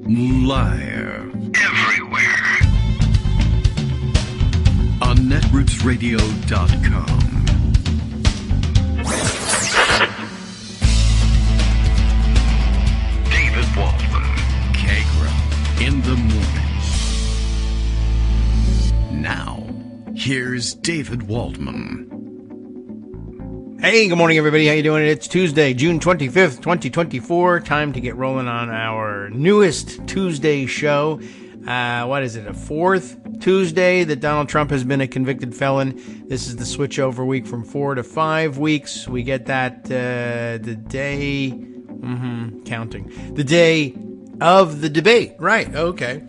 Live. Everywhere. On netrootsradio.com. David Waldman. Kagro. In the morning. Now, here's David Waldman. Hey, good morning, everybody. How you doing? It's Tuesday, June 25th, 2024. Time to get rolling on our newest Tuesday show. What is it, a fourth Tuesday that Donald Trump has been a convicted felon? This is the switchover week from 4 to 5 weeks. We get that the day, counting, the day of the debate. Right, okay.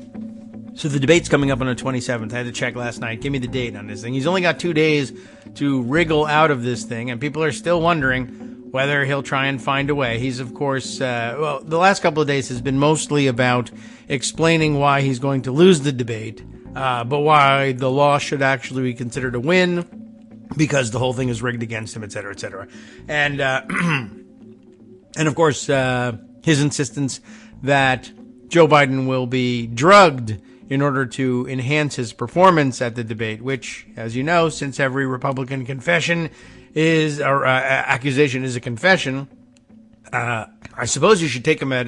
So the debate's coming up on the 27th. I had to check last night. Give me the date on this thing. He's only got 2 days to wriggle out of this thing, and people are still wondering whether he'll try and find a way. He's, of course, the last couple of days has been mostly about explaining why he's going to lose the debate, but why the law should actually be considered a win because the whole thing is rigged against him, et cetera, et cetera. And, and of course, his insistence that Joe Biden will be drugged in order to enhance his performance at the debate, which, as you know, since every Republican confession is, or accusation is a confession, I suppose you should take him at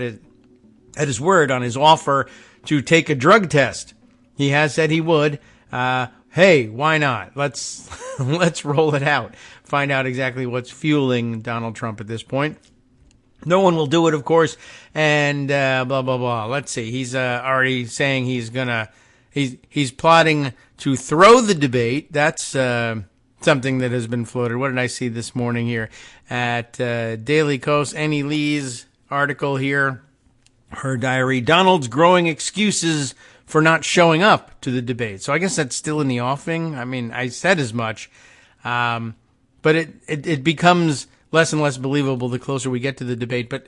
his word on his offer to take a drug test. He has said he would. Hey, why not? Let's roll it out. Find out exactly what's fueling Donald Trump at this point. No one will do it, of course, and blah, blah, blah. Let's see. He's already saying he's plotting to throw the debate. That's something that has been floated. What did I see this morning here at Daily Kos? Annie Lee's article here, her diary. Donald's growing excuses for not showing up to the debate. So I guess that's still in the offing. I mean, I said as much, but it becomes less and less believable the closer we get to the debate, but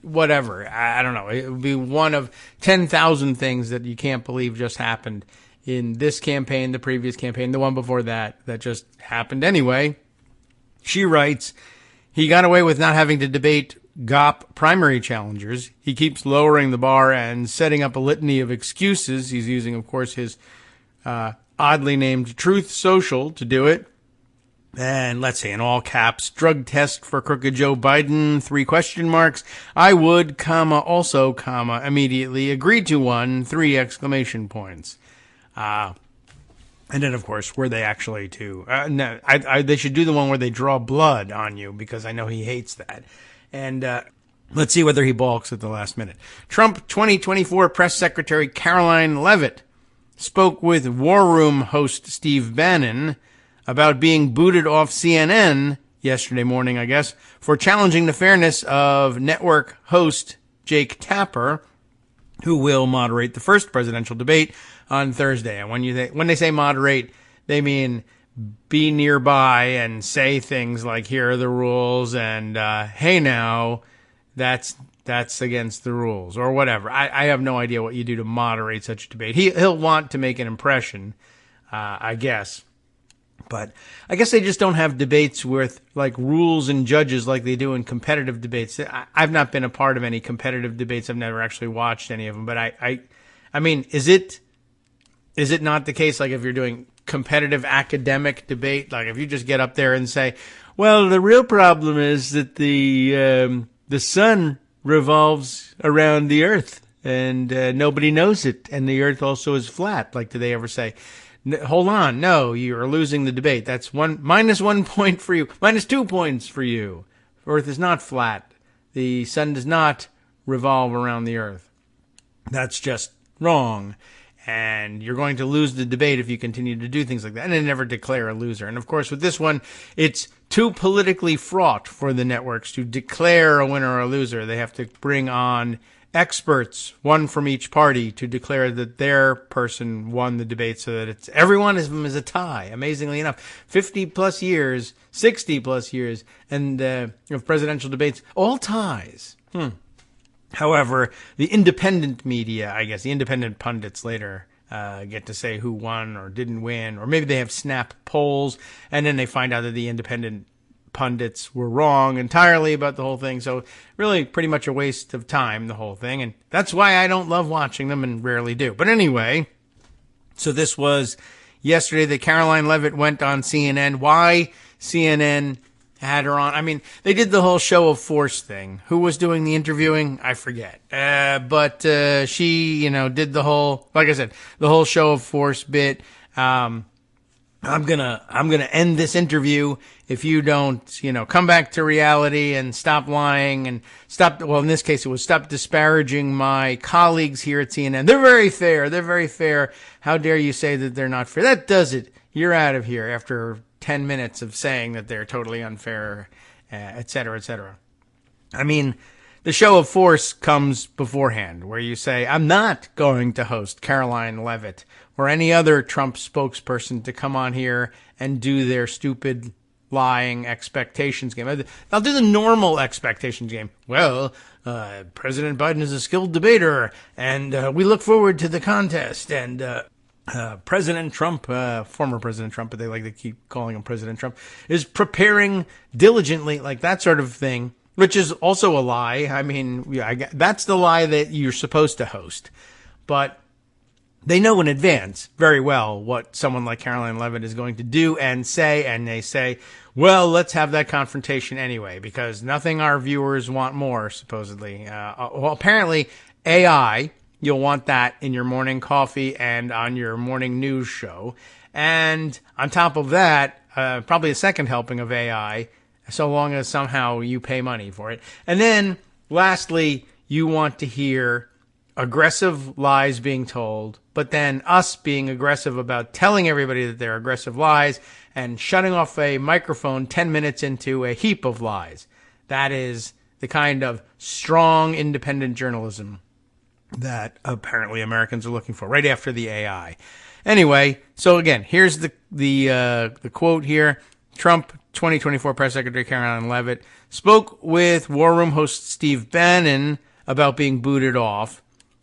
whatever. I don't know. It would be one of 10,000 things that you can't believe just happened in this campaign, the previous campaign, the one before that just happened anyway. She writes, he got away with not having to debate GOP primary challengers. He keeps lowering the bar and setting up a litany of excuses. He's using, of course, his oddly named Truth Social to do it. And let's say in all caps, drug test for crooked Joe Biden, 3 question marks. I would, also, immediately, agreed to one, 3 exclamation points. And then, of course, were they actually to, no, they should do the one where they draw blood on you because I know he hates that. And, let's see whether he balks at the last minute. Trump 2024 Press Secretary Caroline Leavitt spoke with War Room host Steve Bannon about being booted off CNN yesterday morning, I guess, for challenging the fairness of network host Jake Tapper, who will moderate the first presidential debate on Thursday. And when they say moderate, they mean be nearby and say things like, here are the rules, and hey now, that's against the rules, or whatever. I have no idea what you do to moderate such a debate. He'll want to make an impression, I guess. But I guess they just don't have debates with like rules and judges like they do in competitive debates. I've not been a part of any competitive debates. I've never actually watched any of them. But I mean, is it not the case? Like if you're doing competitive academic debate, like if you just get up there and say, well, the real problem is that the sun revolves around the earth and nobody knows it. And the earth also is flat. Like, do they ever say, hold on, no, you're losing the debate. That's minus 1 point for you, minus 2 points for you. Earth is not flat. The sun does not revolve around the earth. That's just wrong. And you're going to lose the debate if you continue to do things like that. And they never declare a loser. And of course, with this one, it's too politically fraught for the networks to declare a winner or a loser. They have to bring on experts, one from each party, to declare that their person won the debate so that it's every one of them is a tie. Amazingly enough, 50 plus years, 60 plus years, and of presidential debates, all ties. However, the independent media, I guess, the independent pundits later get to say who won or didn't win, or maybe they have snap polls, and then they find out that the independent pundits were wrong entirely about the whole thing. So really pretty much a waste of time, the whole thing. And that's why I don't love watching them and rarely do. But anyway, so this was yesterday that Caroline Leavitt went on CNN. Why CNN had her on? I mean, they did the whole show of force thing. Who was doing the interviewing? I forget. But she, did the whole, like I said, the whole show of force bit. I'm gonna end this interview if you don't, come back to reality and stop lying and well, in this case, it was stop disparaging my colleagues here at CNN. They're very fair. They're very fair. How dare you say that they're not fair? That does it. You're out of here after 10 minutes of saying that they're totally unfair, et cetera, et cetera. I mean, the show of force comes beforehand, where you say, I'm not going to host Caroline Leavitt or any other Trump spokesperson to come on here and do their stupid lying expectations game. I'll do the normal expectations game. Well, President Biden is a skilled debater, and we look forward to the contest, and President Trump, former President Trump, but they like to keep calling him President Trump, is preparing diligently, like that sort of thing, which is also a lie. I mean, that's the lie that you're supposed to host. But they know in advance very well what someone like Caroline Leavitt is going to do and say, and they say, well, let's have that confrontation anyway, because nothing our viewers want more, supposedly. Well, apparently, AI... You'll want that in your morning coffee and on your morning news show. And on top of that, probably a second helping of AI, so long as somehow you pay money for it. And then, lastly, you want to hear aggressive lies being told, but then us being aggressive about telling everybody that they're aggressive lies and shutting off a microphone 10 minutes into a heap of lies. That is the kind of strong, independent journalism that apparently Americans are looking for right after the AI. Anyway, so again, here's the quote here. Trump 2024 Press Secretary Caroline Leavitt spoke with War Room host Steve Bannon about being booted off.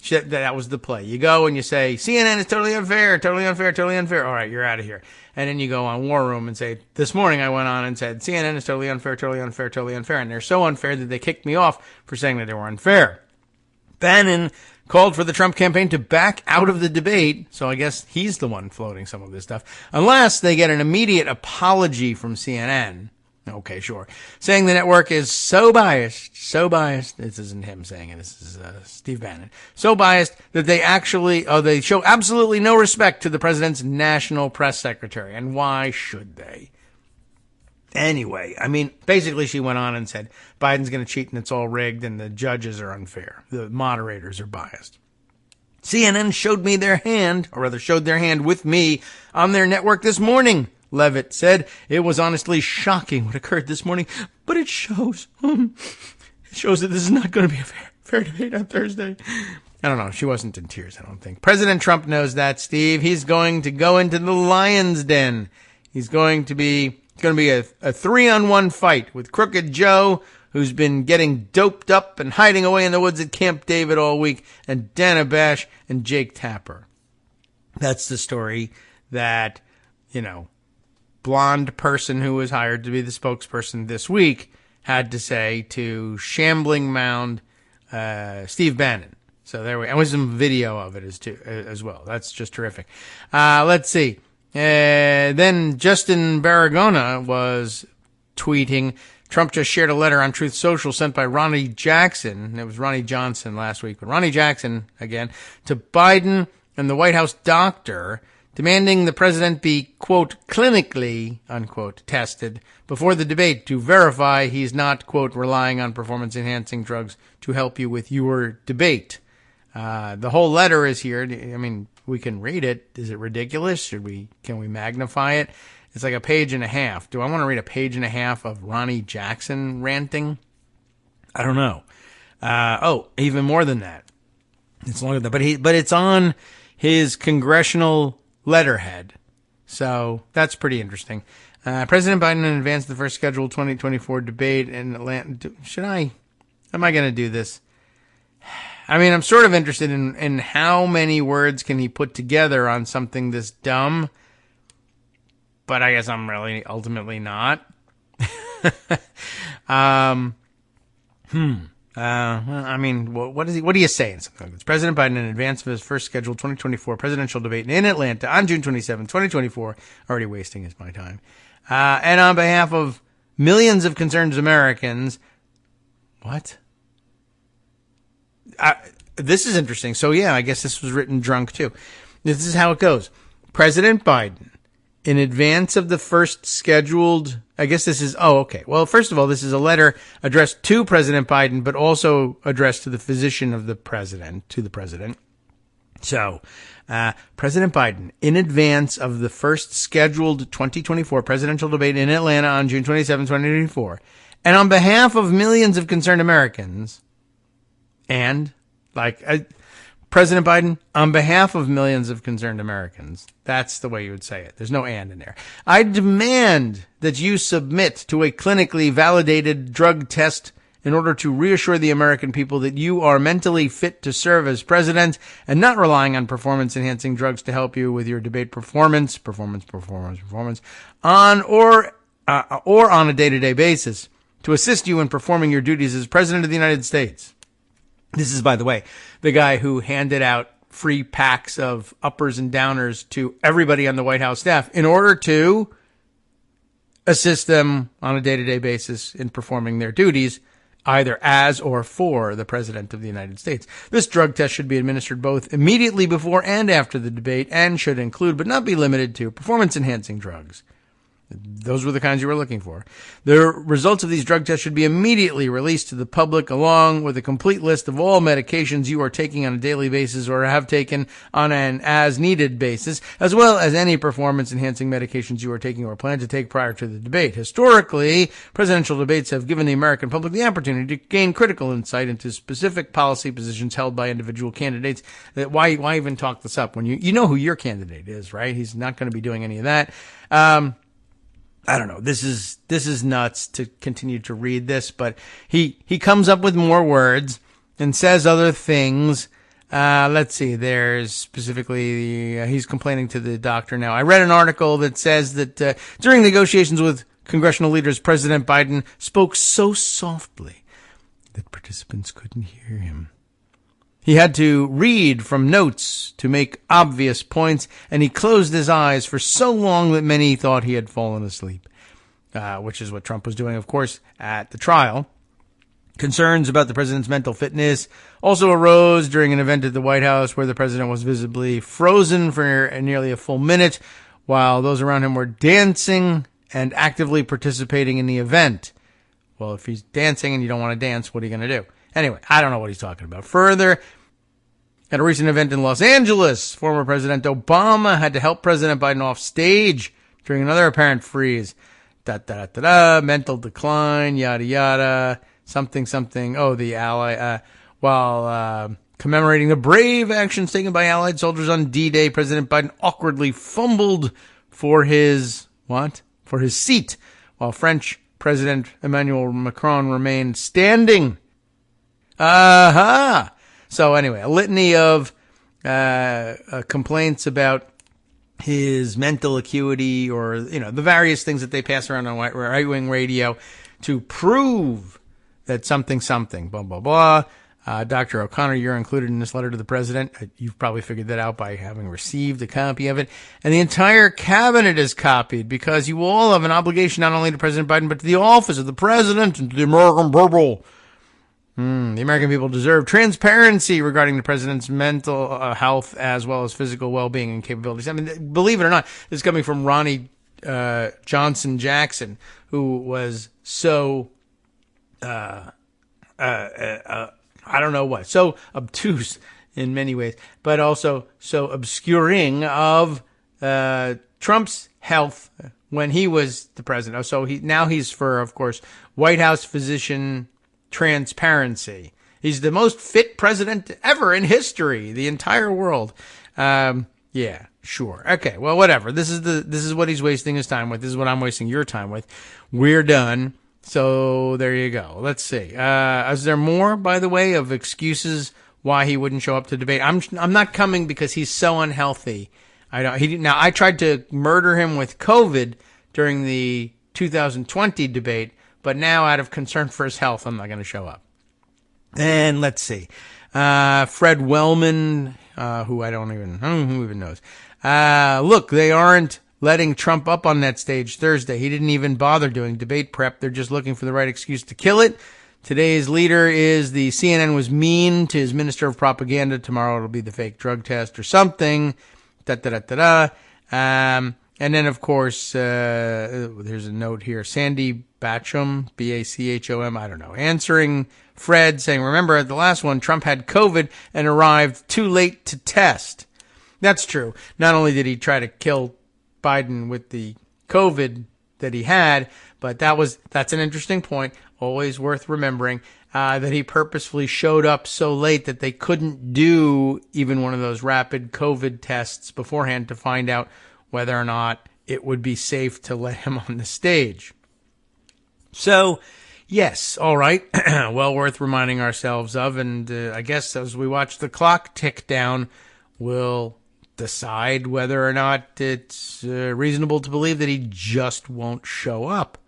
That was the play. You go and you say, CNN is totally unfair, totally unfair, totally unfair. All right, you're out of here. And then you go on War Room and say, this morning I went on and said, CNN is totally unfair, totally unfair, totally unfair. And they're so unfair that they kicked me off for saying that they were unfair. Bannon called for the Trump campaign to back out of the debate, so I guess he's the one floating some of this stuff, unless they get an immediate apology from CNN. Okay, sure. Saying the network is so biased, this isn't him saying it, this is Steve Bannon, so biased that they show absolutely no respect to the president's national press secretary. And why should they? Anyway, I mean, basically she went on and said, Biden's going to cheat and it's all rigged and the judges are unfair. The moderators are biased. CNN showed their hand with me on their network this morning, Leavitt said. It was honestly shocking what occurred this morning, but it shows that this is not going to be a fair debate on Thursday. I don't know. She wasn't in tears, I don't think. President Trump knows that, Steve. He's going to go into the lion's den. It's going to be a 3-on-1 fight with Crooked Joe, who's been getting doped up and hiding away in the woods at Camp David all week, and Dana Bash and Jake Tapper. That's the story that, blonde person who was hired to be the spokesperson this week had to say to shambling mound Steve Bannon. So there we, and with some video of it as well. That's just terrific. Let's see. Then Justin Baragona was tweeting, Trump just shared a letter on Truth Social sent by Ronnie Jackson. It was Ronnie Johnson last week, but Ronnie Jackson again to Biden and the White House doctor, demanding the president be, quote, clinically, unquote, tested before the debate to verify he's not, quote, relying on performance-enhancing drugs to help you with your debate. The whole letter is here. I mean, we can read it. Is it ridiculous? Can we magnify it? It's like a page and a half. Do I want to read a page and a half of Ronnie Jackson ranting? I don't know. Even more than that. It's longer than that. But it's on his congressional letterhead. So that's pretty interesting. President Biden in advance of the first scheduled 2024 debate in Atlanta. Am I going to do this? I mean, I'm sort of interested in how many words can he put together on something this dumb, but I guess I'm really ultimately not. I mean, what do you say in something like this? President Biden, in advance of his first scheduled 2024 presidential debate in Atlanta on June 27, 2024, already wasting my time, and on behalf of millions of concerned Americans, what? This is interesting. So, yeah, I guess this was written drunk, too. This is how it goes. President Biden, in advance of the first scheduled, I guess this is, Well, first of all, this is a letter addressed to President Biden, but also addressed to the physician of the president, So, President Biden, in advance of the first scheduled 2024 presidential debate in Atlanta on June 27, 2024, and on behalf of millions of concerned Americans, and, President Biden, on behalf of millions of concerned Americans, that's the way you would say it. There's no and in there. I demand that you submit to a clinically validated drug test in order to reassure the American people that you are mentally fit to serve as president and not relying on performance-enhancing drugs to help you with your debate performance, on or on a day-to-day basis to assist you in performing your duties as President of the United States. This is, by the way, the guy who handed out free packs of uppers and downers to everybody on the White House staff in order to assist them on a day-to-day basis in performing their duties, either as or for the President of the United States. This drug test should be administered both immediately before and after the debate and should include, but not be limited to, performance-enhancing drugs. Those were the kinds you were looking for. The results of these drug tests should be immediately released to the public, along with a complete list of all medications you are taking on a daily basis or have taken on an as-needed basis, as well as any performance-enhancing medications you are taking or plan to take prior to the debate. Historically, presidential debates have given the American public the opportunity to gain critical insight into specific policy positions held by individual candidates. Why even talk this up when you know who your candidate is, right? He's not going to be doing any of that. I don't know. This is nuts to continue to read this, but he comes up with more words and says other things. Let's see. There's specifically, he's complaining to the doctor now. I read an article that says that during negotiations with congressional leaders, President Biden spoke so softly that participants couldn't hear him. He had to read from notes to make obvious points, and he closed his eyes for so long that many thought he had fallen asleep, which is what Trump was doing, of course, at the trial. Concerns about the president's mental fitness also arose during an event at the White House where the president was visibly frozen for nearly a full minute while those around him were dancing and actively participating in the event. Well, if he's dancing and you don't want to dance, what are you going to do? Anyway, I don't know what he's talking about. Further, at a recent event in Los Angeles, former President Obama had to help President Biden off stage during another apparent freeze. Mental decline, yada, yada, something. Oh, the ally, while commemorating the brave actions taken by Allied soldiers on D-Day, President Biden awkwardly fumbled for his seat, while French President Emmanuel Macron remained standing. So anyway, a litany of complaints about his mental acuity or, the various things that they pass around on right-wing radio to prove that something, blah, blah, blah. Dr. O'Connor, you're included in this letter to the president. You've probably figured that out by having received a copy of it. And the entire cabinet is copied because you all have an obligation not only to President Biden, but to the office of the president and to the American people. The American people deserve transparency regarding the president's mental health as well as physical well-being and capabilities. I mean, believe it or not, this is coming from Ronnie Johnson Jackson, who was so, I don't know what, so obtuse in many ways, but also so obscuring of Trump's health when he was the president. So he's for, of course, White House physician transparency. He's the most fit president ever in history, the entire world. Yeah, sure. Okay, well, whatever. This is what he's wasting his time with. This is what I'm wasting your time with. We're done. So there you go. Let's see. Is there more, by the way, of excuses why he wouldn't show up to debate? I'm not coming because he's so unhealthy. Now I tried to murder him with COVID during the 2020 debate, but now out of concern for his health, I'm not going to show up. And let's see. Fred Wellman, who even knows. Look, they aren't letting Trump up on that stage Thursday. He didn't even bother doing debate prep. They're just looking for the right excuse to kill it. Today's leader is the CNN was mean to his minister of propaganda. Tomorrow it'll be the fake drug test or something. And then, of course, there's a note here. Sandy Bachum, Bachom, I don't know, answering Fred, saying, remember, at the last one, Trump had COVID and arrived too late to test. That's true. Not only did he try to kill Biden with the COVID that he had, but that's an interesting point, always worth remembering, that he purposefully showed up so late that they couldn't do even one of those rapid COVID tests beforehand to find out whether or not it would be safe to let him on the stage. So, yes, all right, well worth reminding ourselves of, and I guess as we watch the clock tick down, we'll decide whether or not it's reasonable to believe that he just won't show up.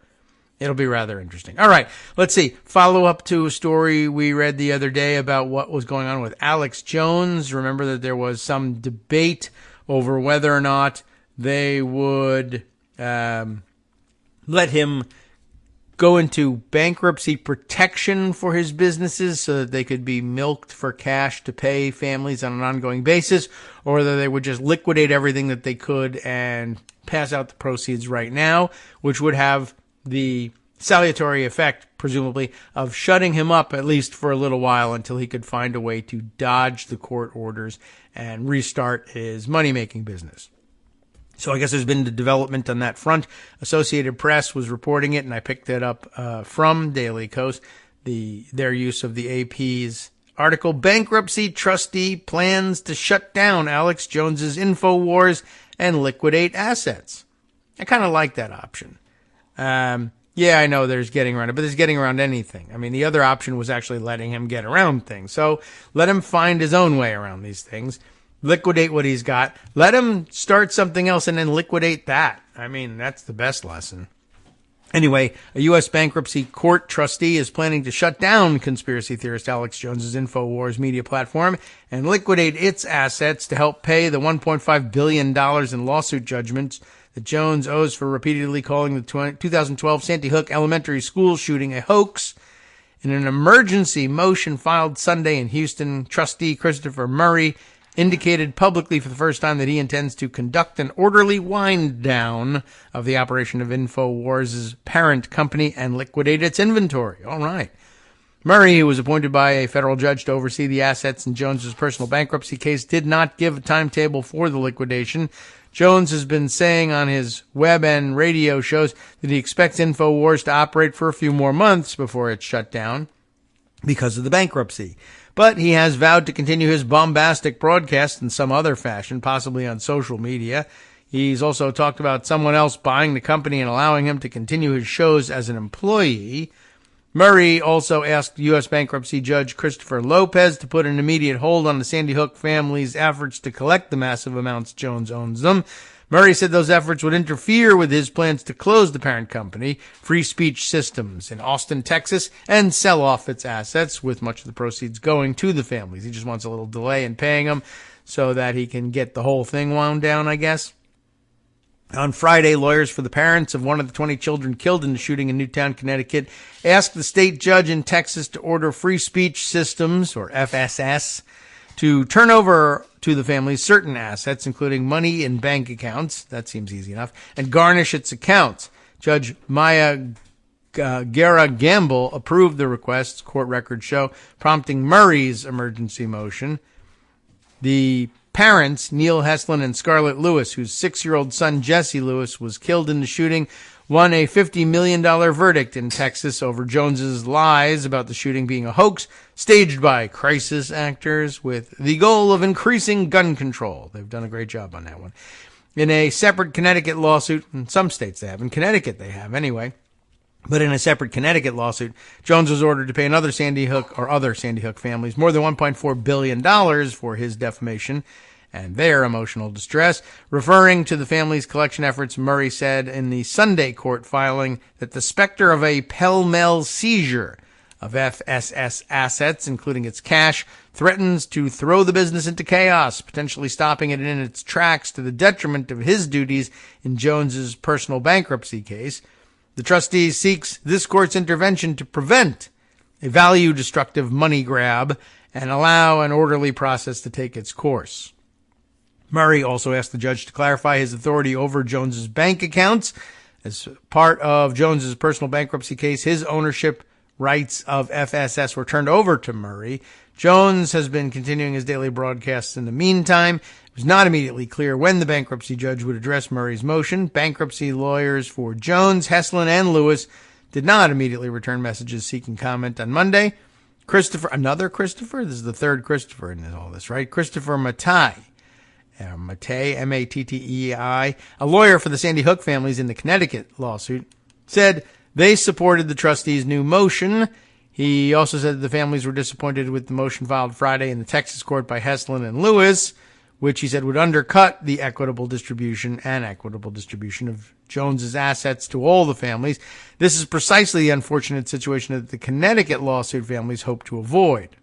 It'll be rather interesting. All right, let's see. Follow up to a story we read the other day about what was going on with Alex Jones. Remember that there was some debate over whether or not they would let him go into bankruptcy protection for his businesses so that they could be milked for cash to pay families on an ongoing basis, or whether they would just liquidate everything that they could and pass out the proceeds right now, which would have the salutary effect, presumably, of shutting him up at least for a little while until he could find a way to dodge the court orders and restart his money-making business. So I guess there's been the development on that front. Associated Press was reporting it, and I picked it up from Daily Kos, their use of the AP's article. Bankruptcy trustee plans to shut down Alex Jones's InfoWars and liquidate assets. I kind of like that option. Yeah, I know there's getting around it, but there's getting around anything. I mean, the other option was actually letting him get around things. So let him find his own way around these things. Liquidate what he's got. Let him start something else and then liquidate that. I mean, that's the best lesson. Anyway, a U.S. bankruptcy court trustee is planning to shut down conspiracy theorist Alex Jones's InfoWars media platform and liquidate its assets to help pay the $1.5 billion in lawsuit judgments that Jones owes for repeatedly calling the 2012 Sandy Hook Elementary School shooting a hoax. In an emergency motion filed Sunday in Houston, trustee Christopher Murray indicated publicly for the first time that he intends to conduct an orderly wind down of the operation of InfoWars' parent company and liquidate its inventory. All right. Murray, who was appointed by a federal judge to oversee the assets in Jones's personal bankruptcy case, did not give a timetable for the liquidation. Jones has been saying on his web and radio shows that he expects InfoWars to operate for a few more months before it's shut down because of the bankruptcy. But he has vowed to continue his bombastic broadcast in some other fashion, possibly on social media. He's also talked about someone else buying the company and allowing him to continue his shows as an employee. Murray also asked U.S. bankruptcy judge Christopher Lopez to put an immediate hold on the Sandy Hook family's efforts to collect the massive amounts Jones owns them. Murray said those efforts would interfere with his plans to close the parent company, Free Speech Systems, in Austin, Texas, and sell off its assets, with much of the proceeds going to the families. He just wants a little delay in paying them so that he can get the whole thing wound down, I guess. On Friday, lawyers for the parents of one of the 20 children killed in the shooting in Newtown, Connecticut, asked the state judge in Texas to order Free Speech Systems, or FSS, to turn over to the family certain assets, including money in bank accounts, that seems easy enough, and garnish its accounts. Judge Maya Guerra Gamble approved the requests, court records show, prompting Murray's emergency motion. The parents, Neil Heslin and Scarlett Lewis, whose 6-year-old son Jesse Lewis was killed in the shooting, won a $50 million verdict in Texas over Jones's lies about the shooting being a hoax staged by crisis actors with the goal of increasing gun control. They've done a great job on that one. In a separate Connecticut lawsuit, in some states they have, in Connecticut they have anyway, but in a separate Connecticut lawsuit, Jones was ordered to pay other Sandy Hook families more than $1.4 billion for his defamation and their emotional distress. Referring to the family's collection efforts, Murray said in the Sunday court filing that the specter of a pell-mell seizure of FSS assets, including its cash, threatens to throw the business into chaos, potentially stopping it in its tracks to the detriment of his duties in Jones's personal bankruptcy case. The trustee seeks this court's intervention to prevent a value-destructive money grab and allow an orderly process to take its course. Murray also asked the judge to clarify his authority over Jones's bank accounts. As part of Jones's personal bankruptcy case, his ownership rights of FSS were turned over to Murray. Jones has been continuing his daily broadcasts in the meantime. It was not immediately clear when the bankruptcy judge would address Murray's motion. Bankruptcy lawyers for Jones, Heslin, and Lewis did not immediately return messages seeking comment on Monday. Another Christopher? This is the third Christopher in all this, right? Christopher Mattei, M-A-T-T-E-I, a lawyer for the Sandy Hook families in the Connecticut lawsuit, said they supported the trustee's new motion. He also said that the families were disappointed with the motion filed Friday in the Texas court by Heslin and Lewis, which he said would undercut the equitable distribution of Jones's assets to all the families. This is precisely the unfortunate situation that the Connecticut lawsuit families hope to avoid,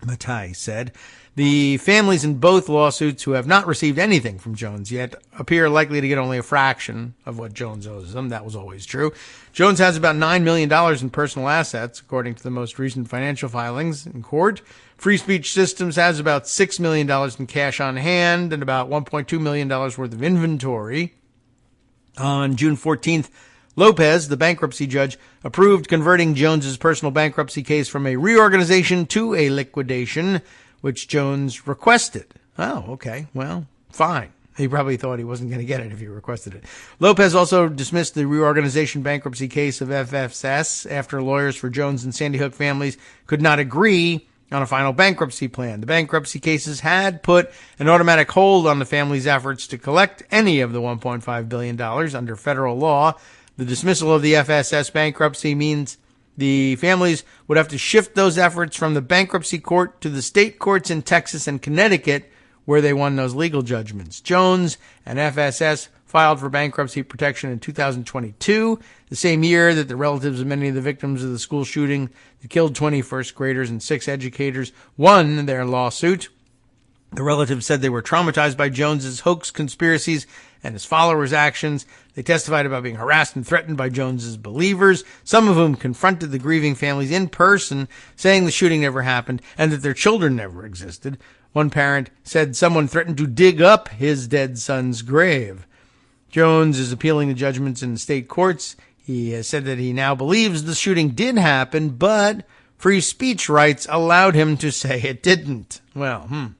Mattei said. The families in both lawsuits who have not received anything from Jones yet appear likely to get only a fraction of what Jones owes them. That was always true. Jones has about $9 million in personal assets, according to the most recent financial filings in court. Free Speech Systems has about $6 million in cash on hand and about $1.2 million worth of inventory. On June 14th, Lopez, the bankruptcy judge, approved converting Jones's personal bankruptcy case from a reorganization to a liquidation, which Jones requested. Oh, okay. Well, fine. He probably thought he wasn't going to get it if he requested it. Lopez also dismissed the reorganization bankruptcy case of FSS after lawyers for Jones and Sandy Hook families could not agree on a final bankruptcy plan. The bankruptcy cases had put an automatic hold on the family's efforts to collect any of the $1.5 billion under federal law. The dismissal of the FSS bankruptcy means the families would have to shift those efforts from the bankruptcy court to the state courts in Texas and Connecticut, where they won those legal judgments. Jones and FSS filed for bankruptcy protection in 2022, the same year that the relatives of many of the victims of the school shooting that killed 20 first graders and 6 educators won their lawsuit. The relatives said they were traumatized by Jones's hoax conspiracies and his followers' actions. They testified about being harassed and threatened by Jones's believers, some of whom confronted the grieving families in person, saying the shooting never happened and that their children never existed. One parent said someone threatened to dig up his dead son's grave. Jones is appealing the judgments in the state courts. He has said that he now believes the shooting did happen, but free speech rights allowed him to say it didn't. Well,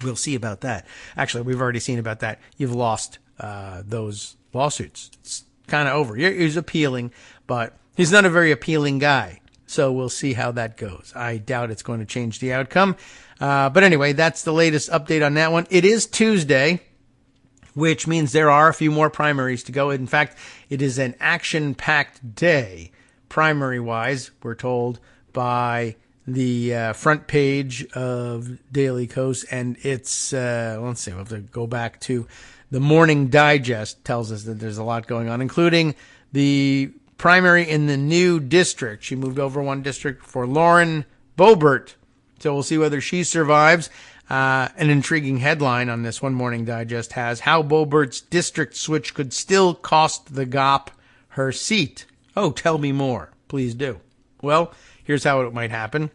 we'll see about that. Actually, we've already seen about that. You've lost those lawsuits. It's kind of over. He's appealing, but he's not a very appealing guy. So we'll see how that goes. I doubt it's going to change the outcome. But anyway, that's the latest update on that one. It is Tuesday, which means there are a few more primaries to go. In fact, it is an action-packed day, primary-wise, we're told, by the front page of Daily Kos, and it's, let's see, we'll have to go back to the Morning Digest tells us that there's a lot going on, including the primary in the new district. She moved over one district for Lauren Boebert, so we'll see whether she survives. An intriguing headline on this one, Morning Digest has, how Boebert's district switch could still cost the GOP her seat. Oh, tell me more. Please do. Well, here's how it might happen.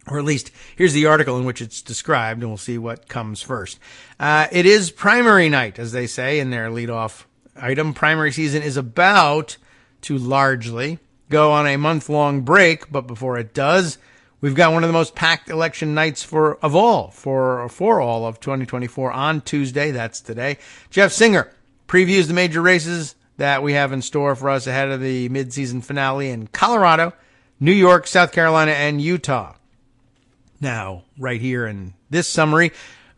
Or at least, here's the article in which it's described, and we'll see what comes first. It is primary night, as they say in their leadoff item. Primary season is about to largely go on a month-long break, but before it does, we've got one of the most packed election nights for all of 2024 on Tuesday. That's today. Jeff Singer previews the major races that we have in store for us ahead of the mid-season finale in Colorado, New York, South Carolina, and Utah. Now, right here in this summary,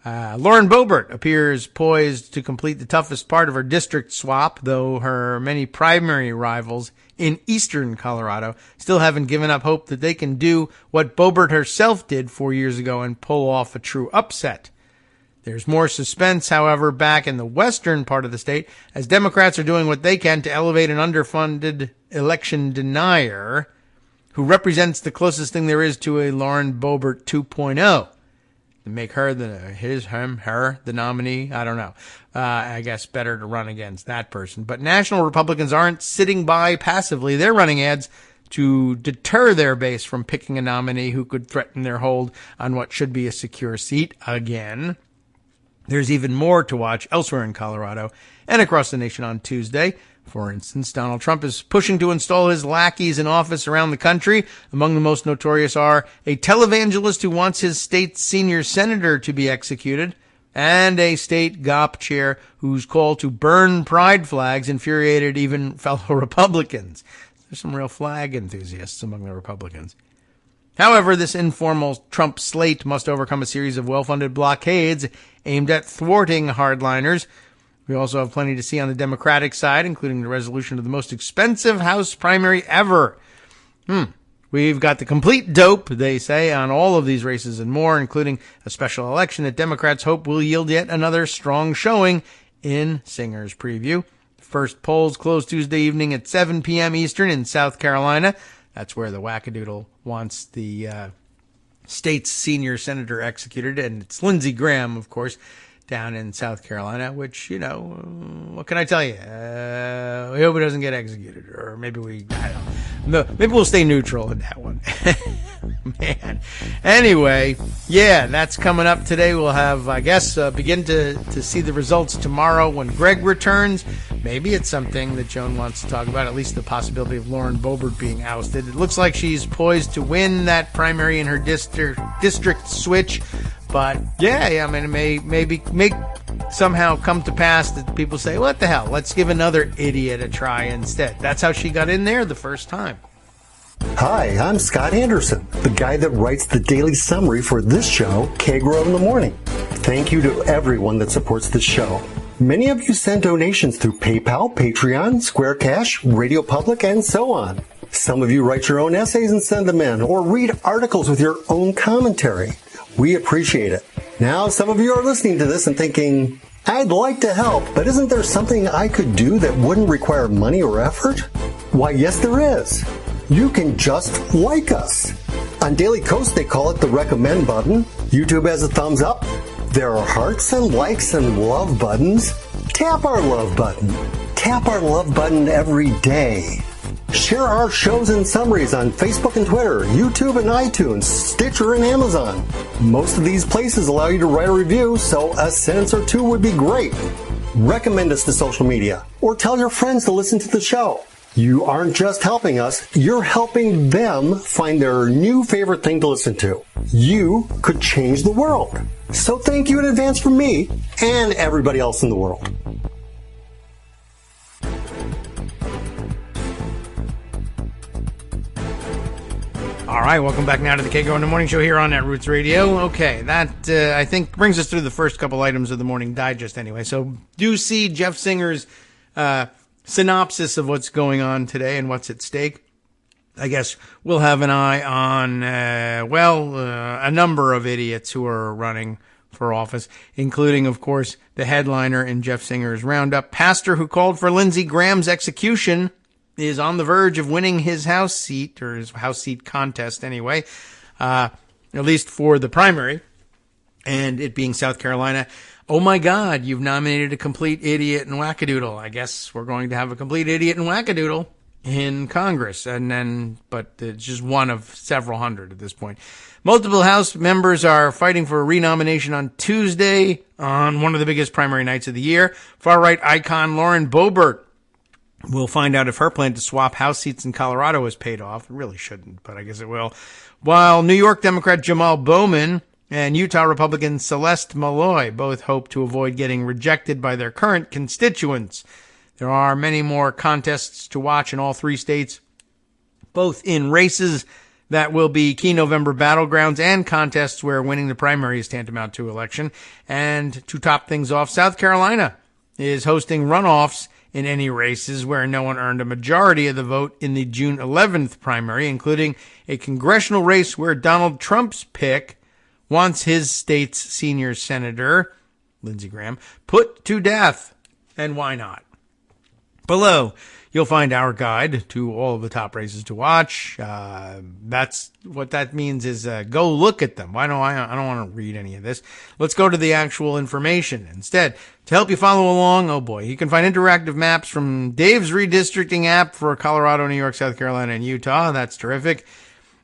Lauren Boebert appears poised to complete the toughest part of her district swap, though her many primary rivals in eastern Colorado still haven't given up hope that they can do what Boebert herself did 4 years ago and pull off a true upset. There's more suspense, however, back in the western part of the state, as Democrats are doing what they can to elevate an underfunded election denier who represents the closest thing there is to a Lauren Boebert 2.0. To make her the nominee. I don't know. I guess better to run against that person. But national Republicans aren't sitting by passively. They're running ads to deter their base from picking a nominee who could threaten their hold on what should be a secure seat again. There's even more to watch elsewhere in Colorado and across the nation on Tuesday. For instance, Donald Trump is pushing to install his lackeys in office around the country. Among the most notorious are a televangelist who wants his state's senior senator to be executed, and a state GOP chair whose call to burn pride flags infuriated even fellow Republicans. There's some real flag enthusiasts among the Republicans. However, this informal Trump slate must overcome a series of well-funded blockades aimed at thwarting hardliners. We also have plenty to see on the Democratic side, including the resolution of the most expensive House primary ever. We've got the complete dope, they say, on all of these races and more, including a special election that Democrats hope will yield yet another strong showing in Singer's preview. First polls close Tuesday evening at 7 p.m. Eastern in South Carolina. That's where the wackadoodle wants the state's senior senator executed, and it's Lindsey Graham, of course, down in South Carolina, which, you know, what can I tell you? We hope it doesn't get executed, or maybe I don't know. Maybe we'll stay neutral in that one. Man. Anyway, yeah, that's coming up today. We'll have, I guess, begin to see the results tomorrow when Greg returns. Maybe it's something that Joan wants to talk about, at least the possibility of Lauren Boebert being ousted. It looks like she's poised to win that primary in her district switch. But, yeah, I mean, it may somehow come to pass that people say, what the hell, let's give another idiot a try instead. That's how she got in there the first time. Hi, I'm Scott Anderson, the guy that writes the daily summary for this show, Kagro in the Morning. Thank you to everyone that supports this show. Many of you send donations through PayPal, Patreon, Square Cash, Radio Public, and so on. Some of you write your own essays and send them in, or read articles with your own commentary. We appreciate it. Now, some of you are listening to this and thinking, I'd like to help, but isn't there something I could do that wouldn't require money or effort? Why, yes, there is. You can just like us. On Daily Coast, they call it the recommend button. YouTube has a thumbs up. There are hearts and likes and love buttons. Tap our love button. Tap our love button every day. Share our shows and summaries on Facebook and Twitter, YouTube and iTunes, Stitcher and Amazon. Most of these places allow you to write a review, so a sentence or two would be great. Recommend us to social media, or tell your friends to listen to the show. You aren't just helping us, you're helping them find their new favorite thing to listen to. You could change the world. So thank you in advance from me and everybody else in the world. All right, welcome back now to the Kagro in the Morning Show here on Net Roots Radio. Okay, that, I think, brings us through the first couple items of the Morning Digest anyway. So do see Jeff Singer's synopsis of what's going on today and what's at stake. I guess we'll have an eye on, a number of idiots who are running for office, including, of course, the headliner in Jeff Singer's roundup. Pastor who called for Lindsey Graham's execution is on the verge of winning his House seat, or his House seat contest anyway, at least for the primary, and it being South Carolina. Oh my God, you've nominated a complete idiot and wackadoodle. I guess we're going to have a complete idiot and wackadoodle in Congress, but it's just one of several hundred at this point. Multiple House members are fighting for a renomination on Tuesday on one of the biggest primary nights of the year. Far-right icon Lauren Boebert. We'll find out if her plan to swap House seats in Colorado has paid off. It really shouldn't, but I guess it will. While New York Democrat Jamal Bowman and Utah Republican Celeste Malloy both hope to avoid getting rejected by their current constituents. There are many more contests to watch in all three states, both in races that will be key November battlegrounds and contests where winning the primary is tantamount to election. And to top things off, South Carolina is hosting runoffs in any races where no one earned a majority of the vote in the June 11th primary, including a congressional race where Donald Trump's pick wants his state's senior senator, Lindsey Graham, put to death. And why not? Below, you'll find our guide to all of the top races to watch. That's what that means is go look at them. I don't want to read any of this. Let's go to the actual information instead. To help you follow along, oh boy, you can find interactive maps from Dave's redistricting app for Colorado, New York, South Carolina, and Utah. That's terrific.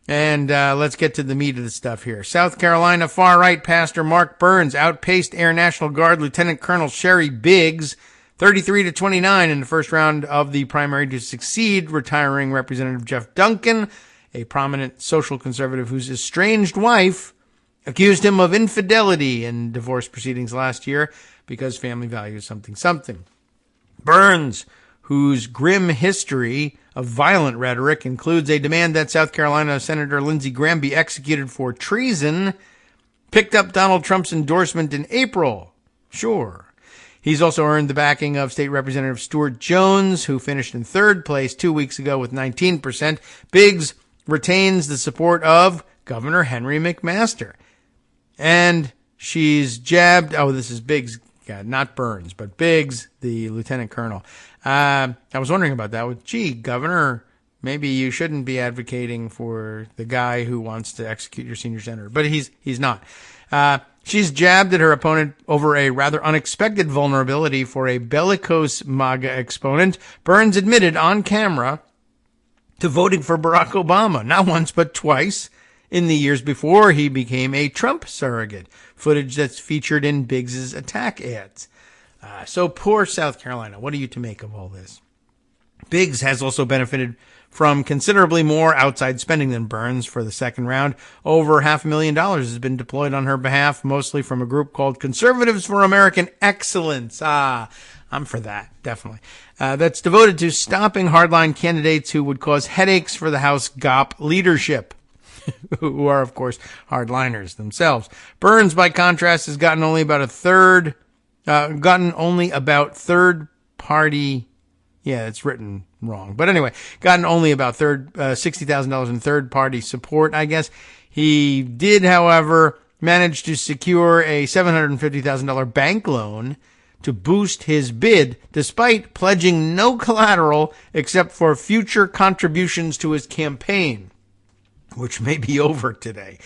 And let's get to the meat of the stuff here. South Carolina far-right pastor Mark Burns outpaced Air National Guard Lieutenant Colonel Sherry Biggs 33-29 in the first round of the primary to succeed retiring Representative Jeff Duncan, a prominent social conservative whose estranged wife accused him of infidelity in divorce proceedings last year because family values something. Burns, whose grim history of violent rhetoric includes a demand that South Carolina Senator Lindsey Graham be executed for treason, picked up Donald Trump's endorsement in April. Sure. He's also earned the backing of State Representative Stuart Jones, who finished in third place 2 weeks ago with 19%. Biggs retains the support of Governor Henry McMaster. And she's jabbed, this is Biggs, not Burns, but Biggs, the lieutenant colonel. I was wondering about that. Governor, maybe you shouldn't be advocating for the guy who wants to execute your senior senator. But he's not. She's jabbed at her opponent over a rather unexpected vulnerability for a bellicose MAGA exponent. Burns admitted on camera to voting for Barack Obama, not once but twice, in the years before he became a Trump surrogate. Footage that's featured in Biggs's attack ads. So poor South Carolina. What are you to make of all this? Biggs has also benefited from considerably more outside spending than Burns for the second round. Over $500,000 has been deployed on her behalf, mostly from a group called Conservatives for American Excellence. I'm for that, definitely. That's devoted to stopping hardline candidates who would cause headaches for the House GOP leadership, who are, of course, hardliners themselves. Burns, by contrast, has gotten only about third party. Yeah, it's written wrong. But anyway, gotten only about $60,000 in third-party support, I guess. He did, however, manage to secure a $750,000 bank loan to boost his bid, despite pledging no collateral except for future contributions to his campaign, which may be over today.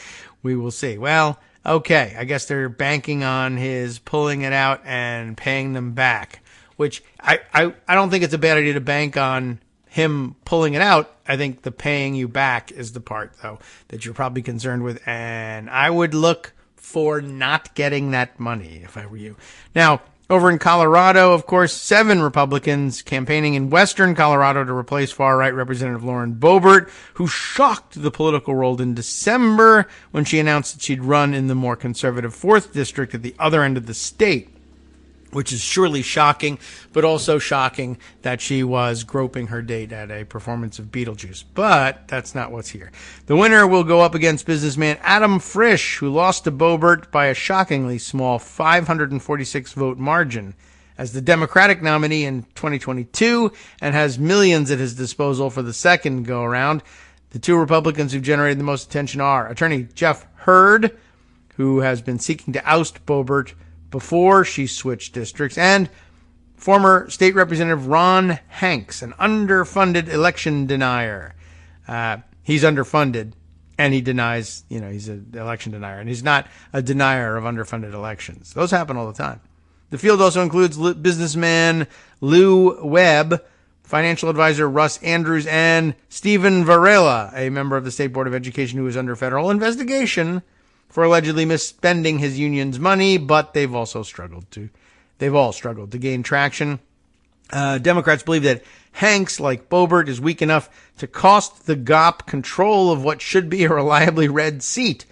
We will see. Well, okay, I guess they're banking on his pulling it out and paying them back. Which I don't think it's a bad idea to bank on him pulling it out. I think the paying you back is the part, though, that you're probably concerned with. And I would look for not getting that money if I were you. Now, over in Colorado, of course, 7 Republicans campaigning in western Colorado to replace far-right Representative Lauren Boebert, who shocked the political world in December when she announced that she'd run in the more conservative 4th district at the other end of the state. Which is surely shocking, but also shocking that she was groping her date at a performance of Beetlejuice. But that's not what's here. The winner will go up against businessman Adam Frisch, who lost to Boebert by a shockingly small 546-vote margin as the Democratic nominee in 2022 and has millions at his disposal for the second go-around. The 2 Republicans who've generated the most attention are Attorney Jeff Hurd, who has been seeking to oust Boebert before she switched districts, and former State Representative Ron Hanks, an underfunded election denier. He's underfunded, and he denies, he's an election denier, and he's not a denier of underfunded elections. Those happen all the time. The field also includes businessman Lou Webb, financial advisor Russ Andrews, and Stephen Varela, a member of the State Board of Education who is under federal investigation for allegedly misspending his union's money, but they've all struggled to gain traction. Democrats believe that Hanks, like Boebert, is weak enough to cost the GOP control of what should be a reliably red seat,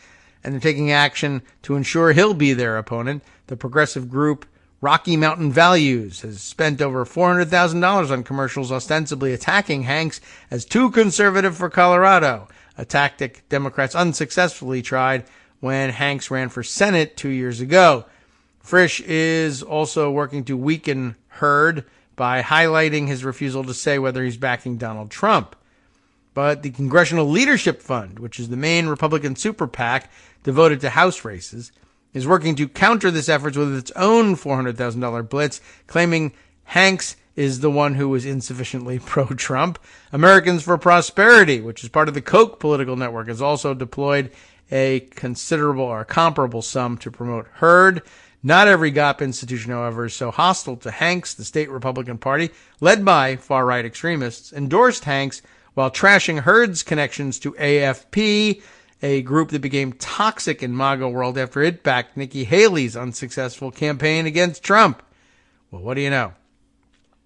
and they're taking action to ensure he'll be their opponent. The progressive group Rocky Mountain Values has spent over $400,000 on commercials ostensibly attacking Hanks as too conservative for Colorado, a tactic Democrats unsuccessfully tried when Hanks ran for Senate 2 years ago. Frisch is also working to weaken Hurd by highlighting his refusal to say whether he's backing Donald Trump. But the Congressional Leadership Fund, which is the main Republican super PAC devoted to House races, is working to counter this effort with its own $400,000 blitz, claiming Hanks is the one who was insufficiently pro-Trump. Americans for Prosperity, which is part of the Koch political network, has also deployed a considerable or comparable sum to promote Hurd. Not every GOP institution, however, is so hostile to Hanks. The state Republican Party, led by far-right extremists, endorsed Hanks while trashing Hurd's connections to AFP, a group that became toxic in MAGA world after it backed Nikki Haley's unsuccessful campaign against Trump. Well, what do you know?